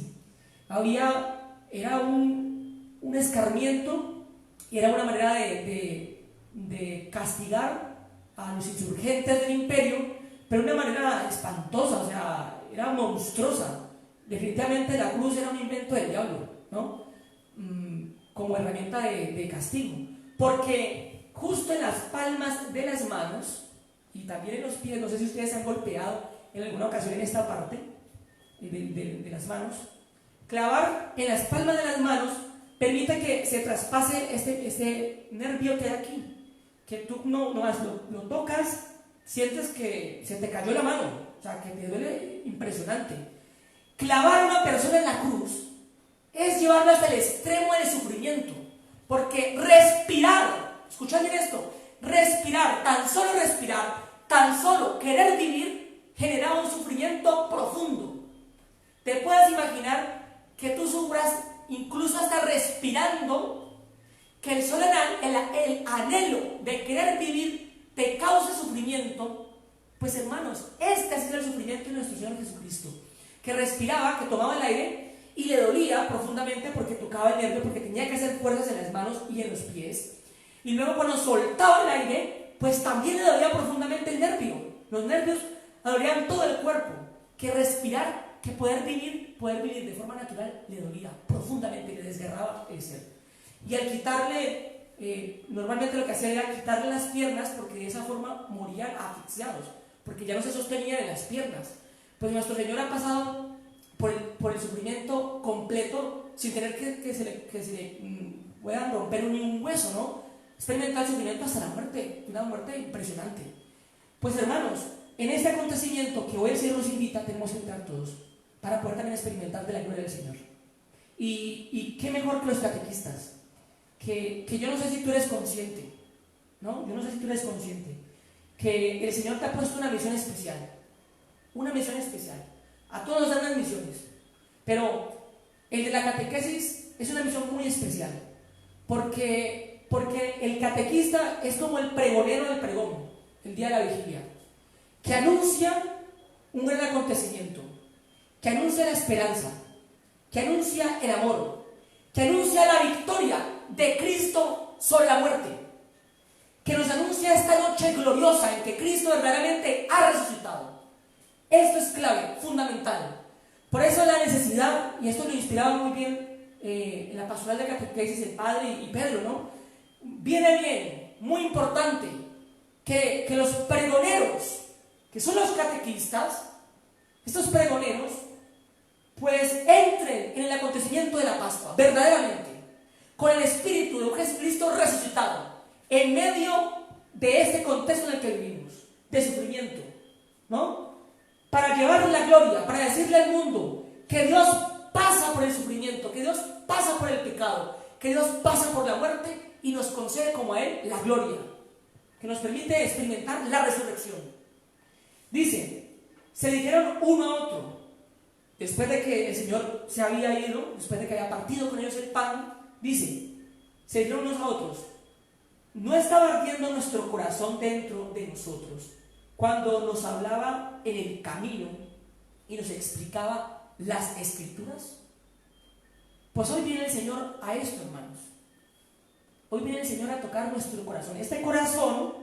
Era un escarmiento, y era una manera de castigar a los insurgentes del imperio, pero de una manera espantosa, o sea, era monstruosa. Definitivamente la cruz era un invento del diablo, ¿no? Como herramienta de castigo, porque justo en las palmas de las manos y también en los pies, no sé si ustedes se han golpeado en alguna ocasión en esta parte de las manos, clavar en las palmas de las manos permite que se traspase este nervio que hay aquí, que tú no lo tocas, sientes que se te cayó la mano, o sea, que te duele impresionante. Clavar a una persona en la cruz es llevarlo hasta el extremo del sufrimiento, porque respirar, escuchad bien esto, respirar, tan solo querer vivir, generaba un sufrimiento profundo. Te puedes imaginar que tú sufras incluso hasta respirando, que el solo el anhelo de querer vivir te cause sufrimiento. Pues hermanos, este ha sido el sufrimiento de nuestro Señor Jesucristo, que respiraba, que tomaba el aire y le dolía profundamente porque tocaba el nervio, porque tenía que hacer fuerzas en las manos y en los pies, y luego cuando soltaba el aire, pues también le dolía profundamente el nervio. Los nervios dolían todo el cuerpo, que respirar, que poder vivir de forma natural le dolía profundamente, le desgarraba el ser. Y al quitarle, normalmente lo que hacía era quitarle las piernas, porque de esa forma morían asfixiados, porque ya no se sostenían en las piernas. Pues nuestro Señor ha pasado por el sufrimiento completo sin tener que se le puedan romper ni un hueso, ¿no? Experimenta el sufrimiento hasta la muerte, una muerte impresionante. Pues hermanos, en este acontecimiento que hoy el Señor nos invita, tenemos que entrar todos para poder también experimentar de la gloria del Señor. Y qué mejor que los catequistas, que yo no sé si tú eres consciente, ¿no? Yo no sé si tú eres consciente que el Señor te ha puesto una misión especial. Una misión especial. A todos nos dan unas misiones, pero el de la catequesis es una misión muy especial, porque el catequista es como el pregonero del pregón, el día de la vigilia, que anuncia un gran acontecimiento, que anuncia la esperanza, que anuncia el amor, que anuncia la victoria de Cristo sobre la muerte, que nos anuncia esta noche gloriosa en que Cristo verdaderamente ha resucitado. Esto es clave, fundamental. Por eso la necesidad, y esto lo inspiraba muy bien en la pastoral de catequesis el Padre y Pedro, ¿no? Viene bien, muy importante, que los pregoneros, que son los catequistas, estos pregoneros, pues entren en el acontecimiento de la Pascua, verdaderamente, con el espíritu de un Jesucristo resucitado, en medio de este contexto en el que vivimos, de sufrimiento, ¿no? Para llevarle la gloria, para decirle al mundo que Dios pasa por el sufrimiento, que Dios pasa por el pecado, que Dios pasa por la muerte y nos concede como a Él la gloria, que nos permite experimentar la resurrección. Dice, se dijeron uno a otro, después de que el Señor se había ido, después de que había partido con ellos el pan, dice, se dijeron unos a otros, ¿no estaba ardiendo nuestro corazón dentro de nosotros cuando nos hablaba en el camino y nos explicaba las Escrituras? Pues hoy viene el Señor a esto, hermanos. Hoy viene el Señor a tocar nuestro corazón. Este corazón,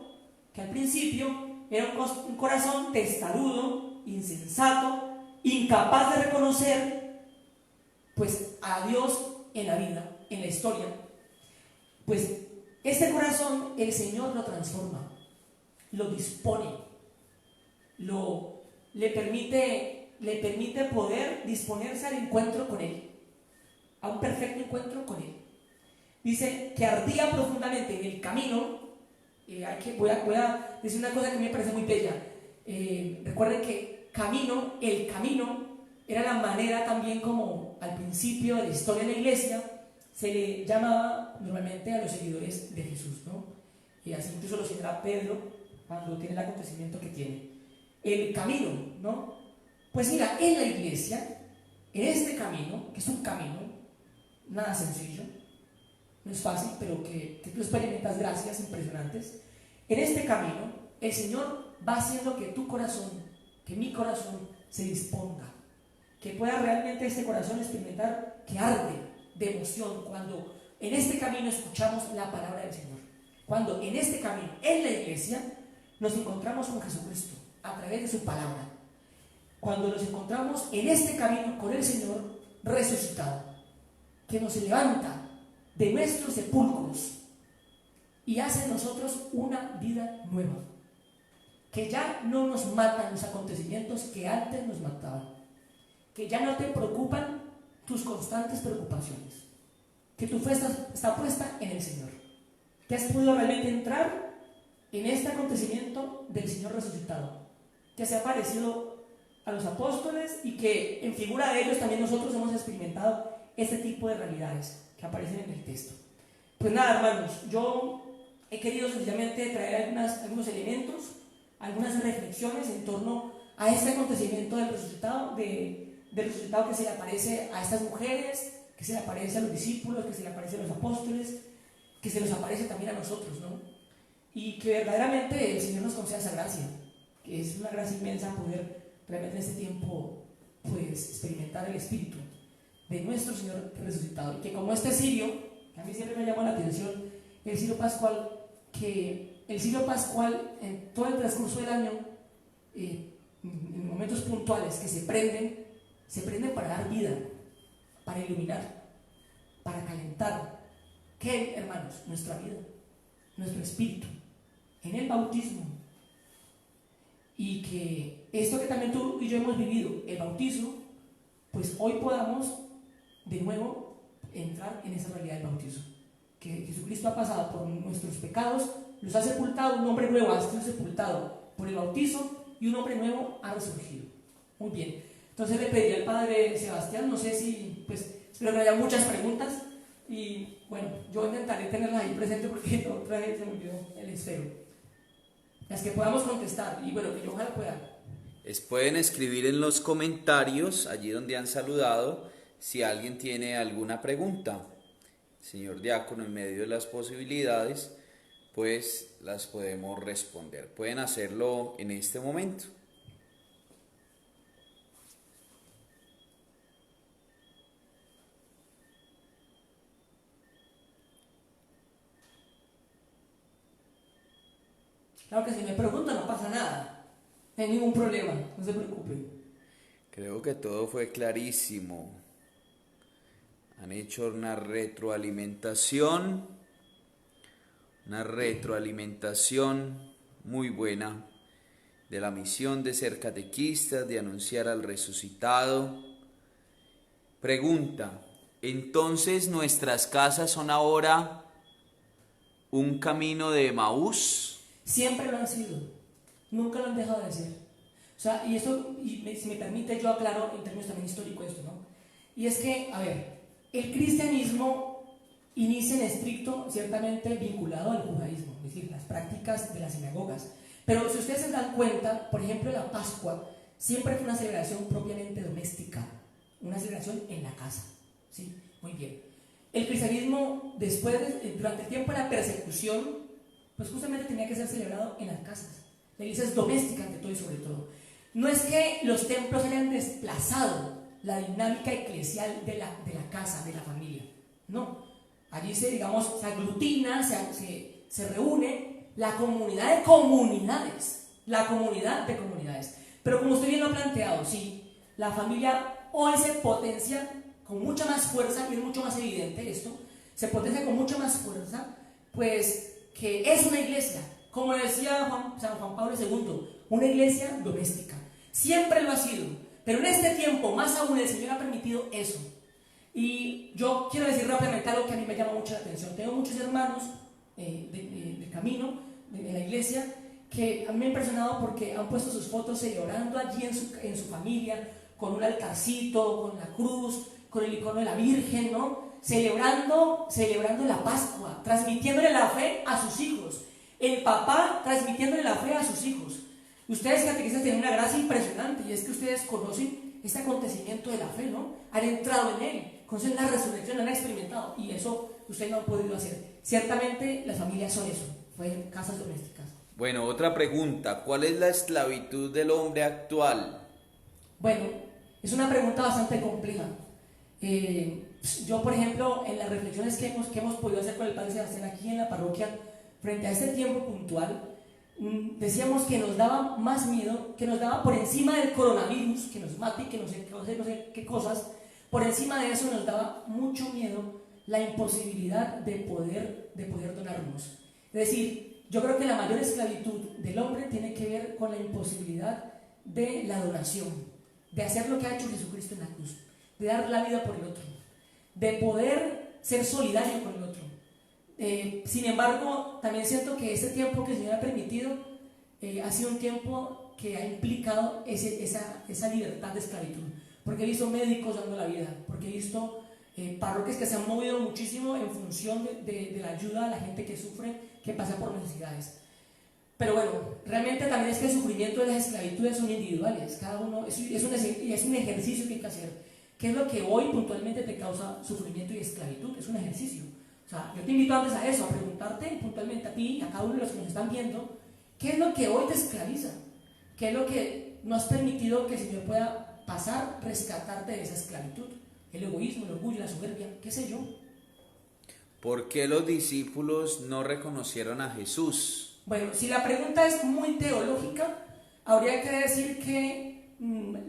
que al principio era un corazón testarudo, insensato, incapaz de reconocer pues a Dios en la vida, en la historia, pues este corazón el Señor lo transforma, lo dispone, le permite poder disponerse al encuentro con Él, a un perfecto encuentro con Él. Dice que ardía profundamente en el camino. Voy a decir una cosa que me parece muy bella. Recuerden que el camino era la manera también como al principio de la historia de la iglesia se le llamaba normalmente a los seguidores de Jesús, ¿no? Y así incluso lo señala Pedro cuando tiene el acontecimiento que tiene. El camino, ¿no? Pues mira, en la iglesia, en este camino, que es un camino, nada sencillo, no es fácil, pero que tú experimentas gracias impresionantes. En este camino, el Señor va haciendo que tu corazón, que mi corazón se disponga, que pueda realmente este corazón experimentar que arde de emoción cuando en este camino escuchamos la palabra del Señor. Cuando en este camino, en la iglesia, nos encontramos con Jesucristo a través de su palabra. Cuando nos encontramos en este camino con el Señor resucitado, que nos levanta de nuestros sepulcros y hace en nosotros una vida nueva, que ya no nos matan los acontecimientos que antes nos mataban, que ya no te preocupan tus constantes preocupaciones, que tu fe está puesta en el Señor, que has podido realmente entrar en este acontecimiento del Señor resucitado, que se ha parecido a los apóstoles y que en figura de ellos también nosotros hemos experimentado este tipo de realidades que aparecen en el texto. Pues nada, hermanos, yo he querido sencillamente traer algunos elementos, algunas reflexiones en torno a este acontecimiento del resucitado que se le aparece a estas mujeres, que se le aparece a los discípulos, que se le aparece a los apóstoles, que se nos aparece también a nosotros, ¿no? Y que verdaderamente el Señor nos conceda esa gracia, que es una gracia inmensa poder realmente en este tiempo pues experimentar el Espíritu de nuestro Señor resucitado. Y que como este cirio, que a mí siempre me llama la atención, el cirio pascual, en todo el transcurso del año, en momentos puntuales que se prenden para dar vida, para iluminar, para calentar. ¿Qué, hermanos? Nuestra vida, nuestro espíritu, en el bautismo. Y que esto que también tú y yo hemos vivido, el bautizo, pues hoy podamos de nuevo entrar en esa realidad del bautizo, que Jesucristo ha pasado por nuestros pecados, los ha sepultado, un hombre nuevo ha sido sepultado por el bautizo y un hombre nuevo ha resurgido. Muy bien, entonces le pediría al Padre Sebastián, no sé si, pues espero que haya muchas preguntas y bueno, yo intentaré tenerlas ahí presentes porque otra vez se me olvidó el esfero, las que podamos contestar y bueno, que yo ojalá pueda. Pueden escribir en los comentarios, allí donde han saludado, si alguien tiene alguna pregunta. Señor diácono, en medio de las posibilidades, pues las podemos responder. Pueden hacerlo en este momento. Claro que si me preguntan no pasa nada, no hay ningún problema, no se preocupen. Creo que todo fue clarísimo. Han hecho una retroalimentación muy buena de la misión de ser catequistas, de anunciar al resucitado. Pregunta, ¿entonces nuestras casas son ahora un camino de Emaús? Siempre lo han sido, nunca lo han dejado de ser. O sea, y esto, si me permite, yo aclaro en términos también históricos esto, ¿no? Y es que, a ver, el cristianismo inicia en estricto, ciertamente vinculado al judaísmo, es decir, las prácticas de las sinagogas. Pero si ustedes se dan cuenta, por ejemplo, la Pascua siempre fue una celebración propiamente doméstica, una celebración en la casa, ¿sí? Muy bien. El cristianismo, durante el tiempo de la persecución, pues justamente tenía que ser celebrado en las casas. La iglesia es doméstica ante todo y sobre todo. No es que los templos hayan desplazado la dinámica eclesial de la casa, de la familia. No. Allí se aglutina, se reúne la comunidad de comunidades. La comunidad de comunidades. Pero como usted bien lo ha planteado, sí, la familia hoy se potencia con mucha más fuerza, y es mucho más evidente esto, se potencia con mucha más fuerza, pues que es una iglesia, como decía San Juan Pablo II, una iglesia doméstica. Siempre lo ha sido, pero en este tiempo más aún el Señor ha permitido eso. Y yo quiero decir rápidamente algo que a mí me llama mucho la atención. Tengo muchos hermanos de camino, de la iglesia, que a mí me han impresionado porque han puesto sus fotos celebrando allí en su familia, con un altarcito, con la cruz, con el icono de la Virgen, ¿no? Celebrando la Pascua, transmitiéndole la fe a sus hijos. El papá transmitiéndole la fe a sus hijos. Ustedes catequistas tienen una gracia impresionante, y es que ustedes conocen este acontecimiento de la fe, ¿no? Han entrado en él, conocen la resurrección, lo han experimentado, y eso ustedes no han podido hacer. Ciertamente las familias son eso, fue casas domésticas. Bueno, otra pregunta, ¿cuál es la esclavitud del hombre actual? Bueno, es una pregunta bastante compleja. Yo, por ejemplo, en las reflexiones que hemos podido hacer con el Padre Sebastián aquí en la parroquia, frente a este tiempo puntual, decíamos que nos daba más miedo, que nos daba por encima del coronavirus, que nos mate, que no sé qué cosas, por encima de eso nos daba mucho miedo la imposibilidad de poder donarnos. Es decir, yo creo que la mayor esclavitud del hombre tiene que ver con la imposibilidad de la donación, de hacer lo que ha hecho Jesucristo en la cruz, de dar la vida por el otro, de poder ser solidario con el otro. Sin embargo, también siento que este tiempo que el Señor ha permitido ha sido un tiempo que ha implicado esa libertad de esclavitud, porque he visto médicos dando la vida, porque he visto parroquias que se han movido muchísimo en función de la ayuda a la gente que sufre, que pasa por necesidades. Pero bueno, realmente también es que el sufrimiento de las esclavitudes son individuales, cada uno es un ejercicio que hay que hacer. ¿Qué es lo que hoy puntualmente te causa sufrimiento y esclavitud? Es un ejercicio. O sea, yo te invito antes a eso, a preguntarte puntualmente a ti y a cada uno de los que nos están viendo, ¿qué es lo que hoy te esclaviza? ¿Qué es lo que no has permitido que el Señor pueda pasar, rescatarte de esa esclavitud? El egoísmo, el orgullo, la soberbia, qué sé yo. ¿Por qué los discípulos no reconocieron a Jesús? Bueno, si la pregunta es muy teológica, habría que decir que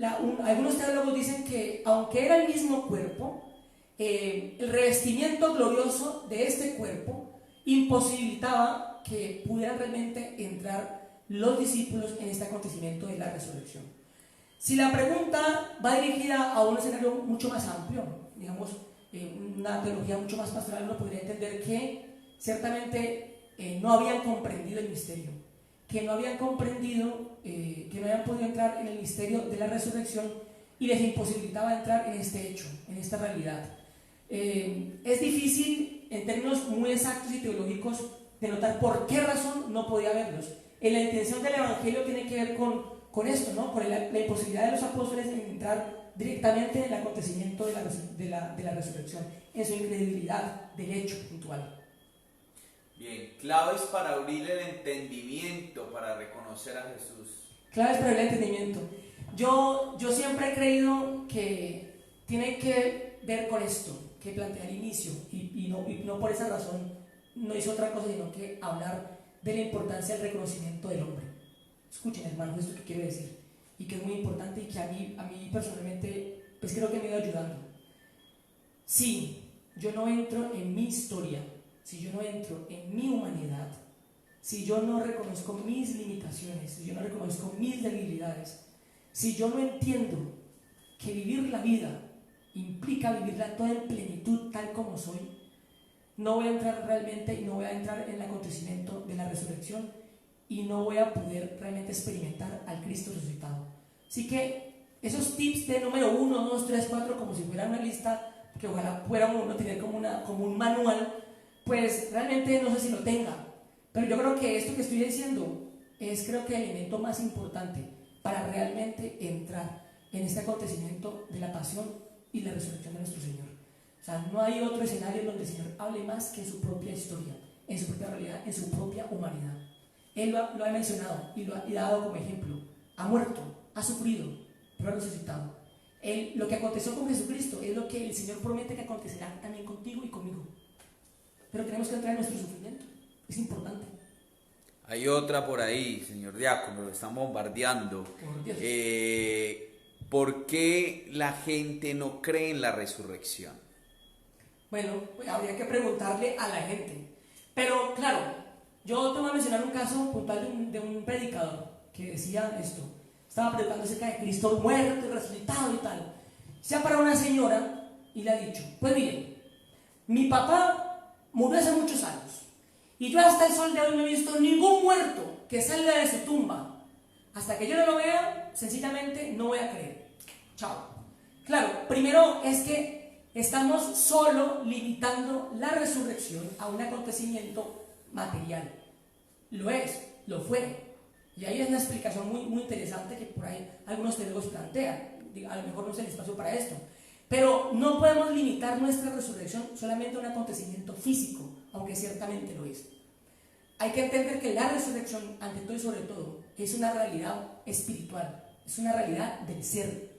algunos teólogos dicen que aunque era el mismo cuerpo, el revestimiento glorioso de este cuerpo imposibilitaba que pudieran realmente entrar los discípulos en este acontecimiento de la resurrección. Si la pregunta va dirigida a un escenario mucho más amplio, digamos, una teología mucho más pastoral, uno podría entender que ciertamente no habían comprendido el misterio, que no habían comprendido, que no habían podido entrar en el misterio de la resurrección y les imposibilitaba entrar en este hecho, en esta realidad. Es difícil en términos muy exactos y teológicos de notar por qué razón no podía verlos. En la intención del Evangelio tiene que ver con esto, ¿no? Con la imposibilidad de los apóstoles de entrar directamente en el acontecimiento de la resurrección, en su incredibilidad del hecho puntual. Bien, claves para abrir el entendimiento, para reconocer a Jesús. Claves para el entendimiento. Yo siempre he creído que tiene que ver con esto que planteé al inicio, y no por esa razón no hice otra cosa sino que hablar de la importancia del reconocimiento del hombre. Escuchen, hermanos, esto que quiero decir, y que es muy importante y que a mí personalmente pues creo que me ha ido ayudando. Si yo no entro en mi historia, si yo no entro en mi humanidad, si yo no reconozco mis limitaciones, si yo no reconozco mis debilidades, si yo no entiendo que vivir la vida implica vivirla toda en plenitud tal como soy, no voy a entrar realmente y no voy a entrar en el acontecimiento de la resurrección y no voy a poder realmente experimentar al Cristo resucitado. Así que esos tips de número 1, 2, 3, 4, como si fuera una lista que ojalá pudiera uno tener como un manual, pues realmente no sé si lo tenga, pero yo creo que esto que estoy diciendo es creo que el elemento más importante para realmente entrar en este acontecimiento de la pasión y la resurrección de nuestro Señor. O sea, no hay otro escenario donde el Señor hable más que en su propia historia, en su propia realidad, en su propia humanidad. Él lo ha mencionado y lo ha dado como ejemplo. Ha muerto, ha sufrido, pero ha resucitado. Lo que aconteció con Jesucristo es lo que el Señor promete que acontecerá también contigo y conmigo. Pero tenemos que entrar en nuestro sufrimiento. Es importante. Hay otra por ahí, señor diácono, lo están bombardeando. Por Dios. ¿Por qué la gente no cree en la resurrección? Bueno, pues habría que preguntarle a la gente. Pero claro, yo te voy a mencionar un caso puntual de un predicador que decía esto. Estaba predicando acerca de Cristo muerto y resucitado y tal. Se ha parado una señora y le ha dicho, pues miren, mi papá murió hace muchos años y yo hasta el sol de hoy no he visto ningún muerto que salga de su tumba. Hasta que yo no lo vea, sencillamente no voy a creer. Chao. Claro, primero es que estamos solo limitando la resurrección a un acontecimiento material. Lo es, lo fue. Y ahí es una explicación muy interesante que por ahí algunos teólogos plantean. A lo mejor no es el espacio para esto. Pero no podemos limitar nuestra resurrección solamente a un acontecimiento físico, aunque ciertamente lo es. Hay que entender que la resurrección, ante todo y sobre todo, es una realidad espiritual, es una realidad del ser.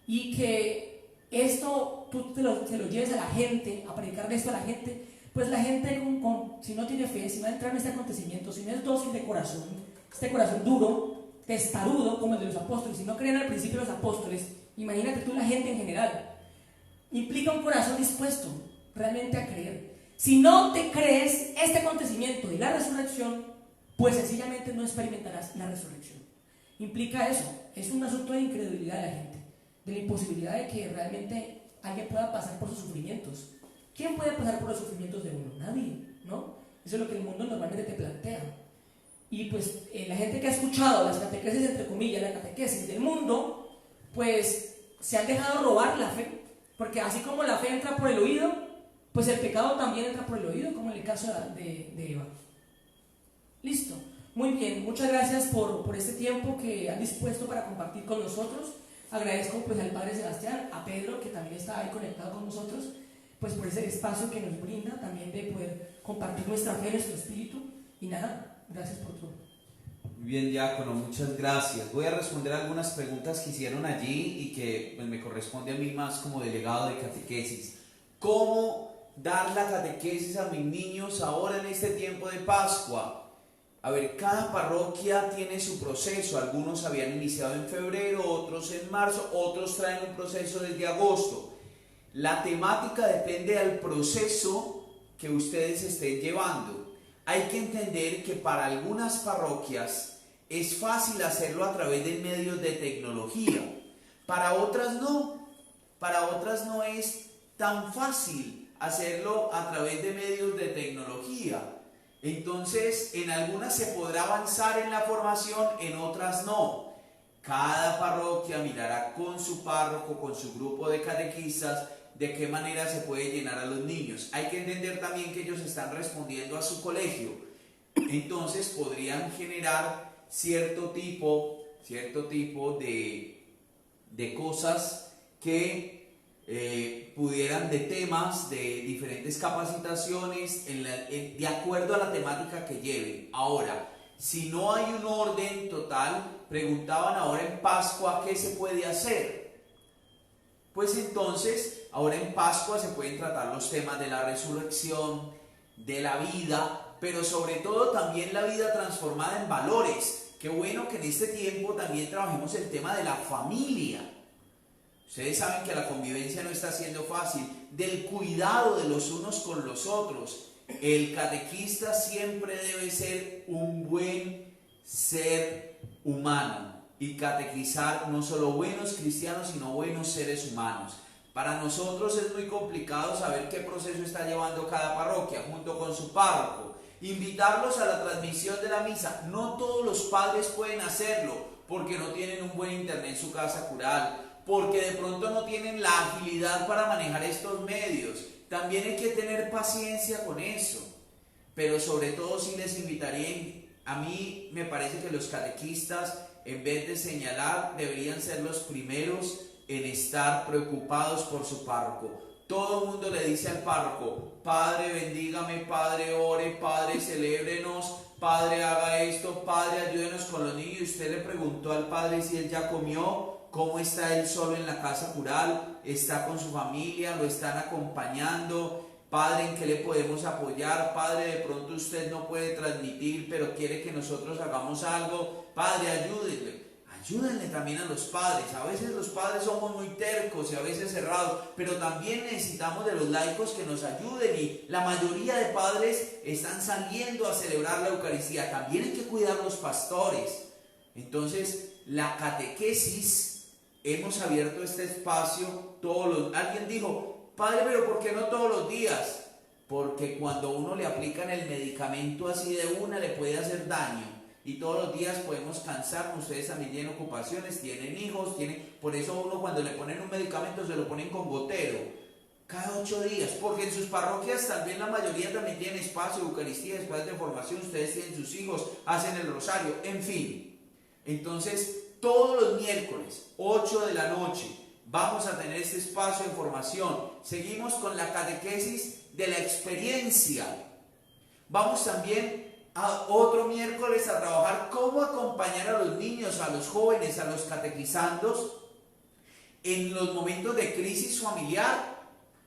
Y que esto tú te lo lleves a la gente, a predicarle esto a la gente, pues la gente, si no tiene fe, si no entra en este acontecimiento, si no es dócil de corazón, este corazón duro, testarudo, como el de los apóstoles, si no creen al principio los apóstoles, imagínate tú la gente en general. Implica un corazón dispuesto realmente a creer. Si no te crees este acontecimiento de la resurrección, pues sencillamente no experimentarás la resurrección. Implica eso, es un asunto de incredulidad de la gente, de la imposibilidad de que realmente alguien pueda pasar por sus sufrimientos. ¿Quién puede pasar por los sufrimientos de uno? Nadie, ¿no? Eso es lo que el mundo normalmente te plantea. Y pues la gente que ha escuchado las catequesis, entre comillas, la catequesis del mundo, pues se han dejado robar la fe, porque así como la fe entra por el oído, pues el pecado también entra por el oído, como en el caso de Eva. Listo, muy bien, muchas gracias por este tiempo que han dispuesto para compartir con nosotros. Agradezco pues al Padre Sebastián, a Pedro, que también está ahí conectado con nosotros, pues por ese espacio que nos brinda también de poder compartir nuestra fe, nuestro espíritu. Y nada, gracias por todo. Muy bien, diácono, muchas gracias. Voy a responder algunas preguntas que hicieron allí y que pues, me corresponde a mí más como delegado de catequesis. ¿Cómo dar la catequesis a mis niños ahora en este tiempo de Pascua? A ver, cada parroquia tiene su proceso. Algunos habían iniciado en febrero, otros en marzo, otros traen un proceso desde agosto. La temática depende del proceso que ustedes estén llevando. Hay que entender que para algunas parroquias es fácil hacerlo a través de medios de tecnología. Para otras no. Para otras no es tan fácil hacerlo a través de medios de tecnología. Entonces, en algunas se podrá avanzar en la formación, en otras no. Cada parroquia mirará con su párroco, con su grupo de catequistas, de qué manera se puede llenar a los niños. Hay que entender también que ellos están respondiendo a su colegio. Entonces, podrían generar cierto tipo de cosas que pudieran, de temas, de diferentes capacitaciones, de acuerdo a la temática que lleven. Ahora, si no hay un orden total, preguntaban ahora en Pascua, ¿qué se puede hacer? Pues entonces, ahora en Pascua se pueden tratar los temas de la resurrección, de la vida, pero sobre todo también la vida transformada en valores. Qué bueno que en este tiempo también trabajemos el tema de la familia. Ustedes saben que la convivencia no está siendo fácil, del cuidado de los unos con los otros. El catequista siempre debe ser un buen ser humano y catequizar no solo buenos cristianos, sino buenos seres humanos. Para nosotros es muy complicado saber qué proceso está llevando cada parroquia junto con su párroco. Invitarlos a la transmisión de la misa. No todos los padres pueden hacerlo porque no tienen un buen internet en su casa cural, porque de pronto no tienen la agilidad para manejar estos medios. También hay que tener paciencia con eso. Pero sobre todo sí les invitaría, a mí me parece que los catequistas, en vez de señalar, deberían ser los primeros en estar preocupados por su párroco. Todo el mundo le dice al párroco: Padre, bendígame, Padre, ore, Padre, celébrenos, Padre, haga esto, Padre, ayúdenos con los niños. Y usted le preguntó al Padre si él ya comió, cómo está él solo en la casa cural, está con su familia, lo están acompañando. Padre, ¿en qué le podemos apoyar? Padre, de pronto usted no puede transmitir, pero quiere que nosotros hagamos algo. Padre, ayúdenle. Ayúdenle también a los padres. A veces los padres somos muy tercos y a veces cerrados, pero también necesitamos de los laicos que nos ayuden, y la mayoría de padres están saliendo a celebrar la Eucaristía. También hay que cuidar los pastores. Entonces, la catequesis, hemos abierto este espacio alguien dijo, Padre, pero ¿por qué no todos los días? Porque cuando uno le aplican el medicamento así de una, le puede hacer daño. Y todos los días podemos cansarnos. Ustedes también tienen ocupaciones, tienen hijos, por eso uno cuando le ponen un medicamento se lo ponen con gotero cada 8 días, porque en sus parroquias también la mayoría también tienen espacio, Eucaristía, espacios de formación, ustedes tienen sus hijos, hacen el rosario, en fin. Entonces, todos los miércoles, 8 de la noche, vamos a tener este espacio de formación. Seguimos con la catequesis de la experiencia. Vamos también a otro miércoles a trabajar cómo acompañar a los niños, a los jóvenes, a los catequizandos en los momentos de crisis familiar.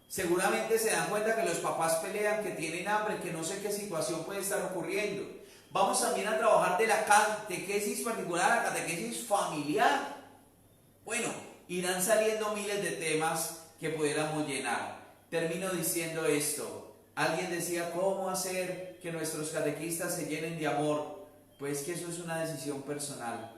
Seguramente se dan cuenta que los papás pelean, que tienen hambre, que no sé qué situación puede estar ocurriendo. Vamos también a trabajar de la catequesis particular, la catequesis familiar. Bueno, irán saliendo miles de temas que pudiéramos llenar. Termino diciendo esto. Alguien decía, ¿cómo hacer que nuestros catequistas se llenen de amor? Pues que eso es una decisión personal.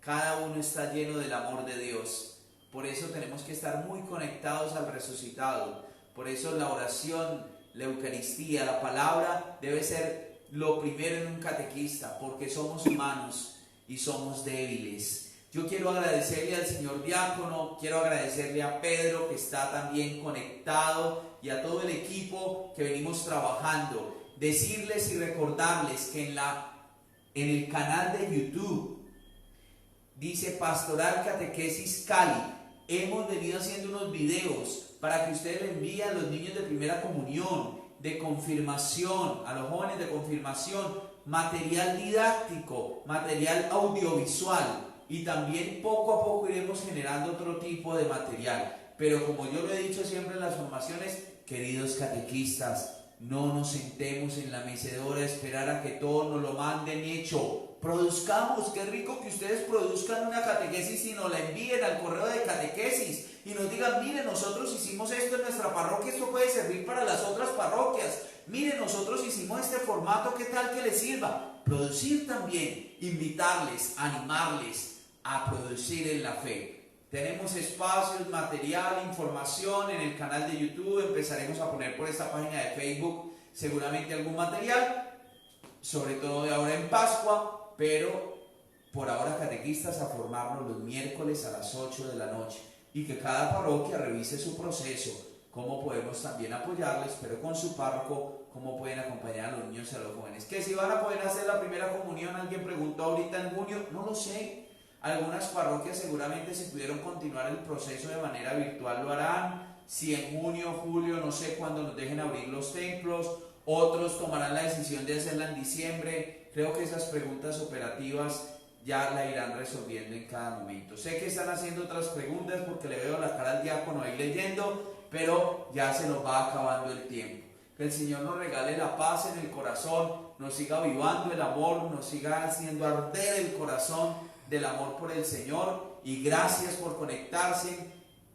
Cada uno está lleno del amor de Dios. Por eso tenemos que estar muy conectados al resucitado. Por eso la oración, la Eucaristía, la palabra debe ser lo primero en un catequista, porque somos humanos y somos débiles. Yo quiero agradecerle al señor diácono, quiero agradecerle a Pedro, que está también conectado, y a todo el equipo que venimos trabajando. Decirles y recordarles que en el canal de YouTube dice Pastoral Catequesis Cali. Hemos venido haciendo unos videos para que ustedes le envíen a los niños de primera comunión, de confirmación, a los jóvenes de confirmación, material didáctico, material audiovisual, y también poco a poco iremos generando otro tipo de material. Pero como yo lo he dicho siempre en las formaciones, queridos catequistas, no nos sentemos en la mecedora a esperar a que todos nos lo manden hecho. Produzcamos. Qué rico que ustedes produzcan una catequesis y nos la envíen al correo de catequesis y nos digan, miren, nosotros hicimos esto en nuestra parroquia, esto puede servir para las otras parroquias. Miren, nosotros hicimos este formato, ¿qué tal que les sirva? Producir también, invitarles, animarles a producir en la fe. Tenemos espacios, material, información en el canal de YouTube. Empezaremos a poner por esta página de Facebook seguramente algún material, sobre todo de ahora en Pascua, pero por ahora catequistas a formarnos los miércoles a las 8 de la noche, y que cada parroquia revise su proceso, cómo podemos también apoyarles, pero con su párroco, cómo pueden acompañar a los niños y a los jóvenes. Que si van a poder hacer la primera comunión, alguien preguntó ahorita en junio, no lo sé. Algunas parroquias seguramente si pudieron continuar el proceso de manera virtual lo harán. Si en junio, julio, no sé cuándo nos dejen abrir los templos. Otros tomarán la decisión de hacerla en diciembre. Creo que esas preguntas operativas ya la irán resolviendo en cada momento. Sé que están haciendo otras preguntas porque le veo la cara al diácono ahí leyendo, pero ya se nos va acabando el tiempo. Que el Señor nos regale la paz en el corazón, nos siga avivando el amor, nos siga haciendo arder el corazón del amor por el Señor. Y gracias por conectarse.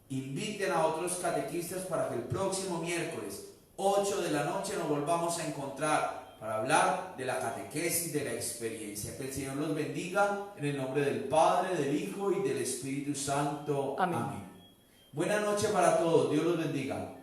Inviten a otros catequistas para que el próximo miércoles 8 de la noche nos volvamos a encontrar para hablar de la catequesis de la experiencia. Que el Señor los bendiga en el nombre del Padre, del Hijo y del Espíritu Santo. Amén. Amén. Buenas noches para todos. Dios los bendiga.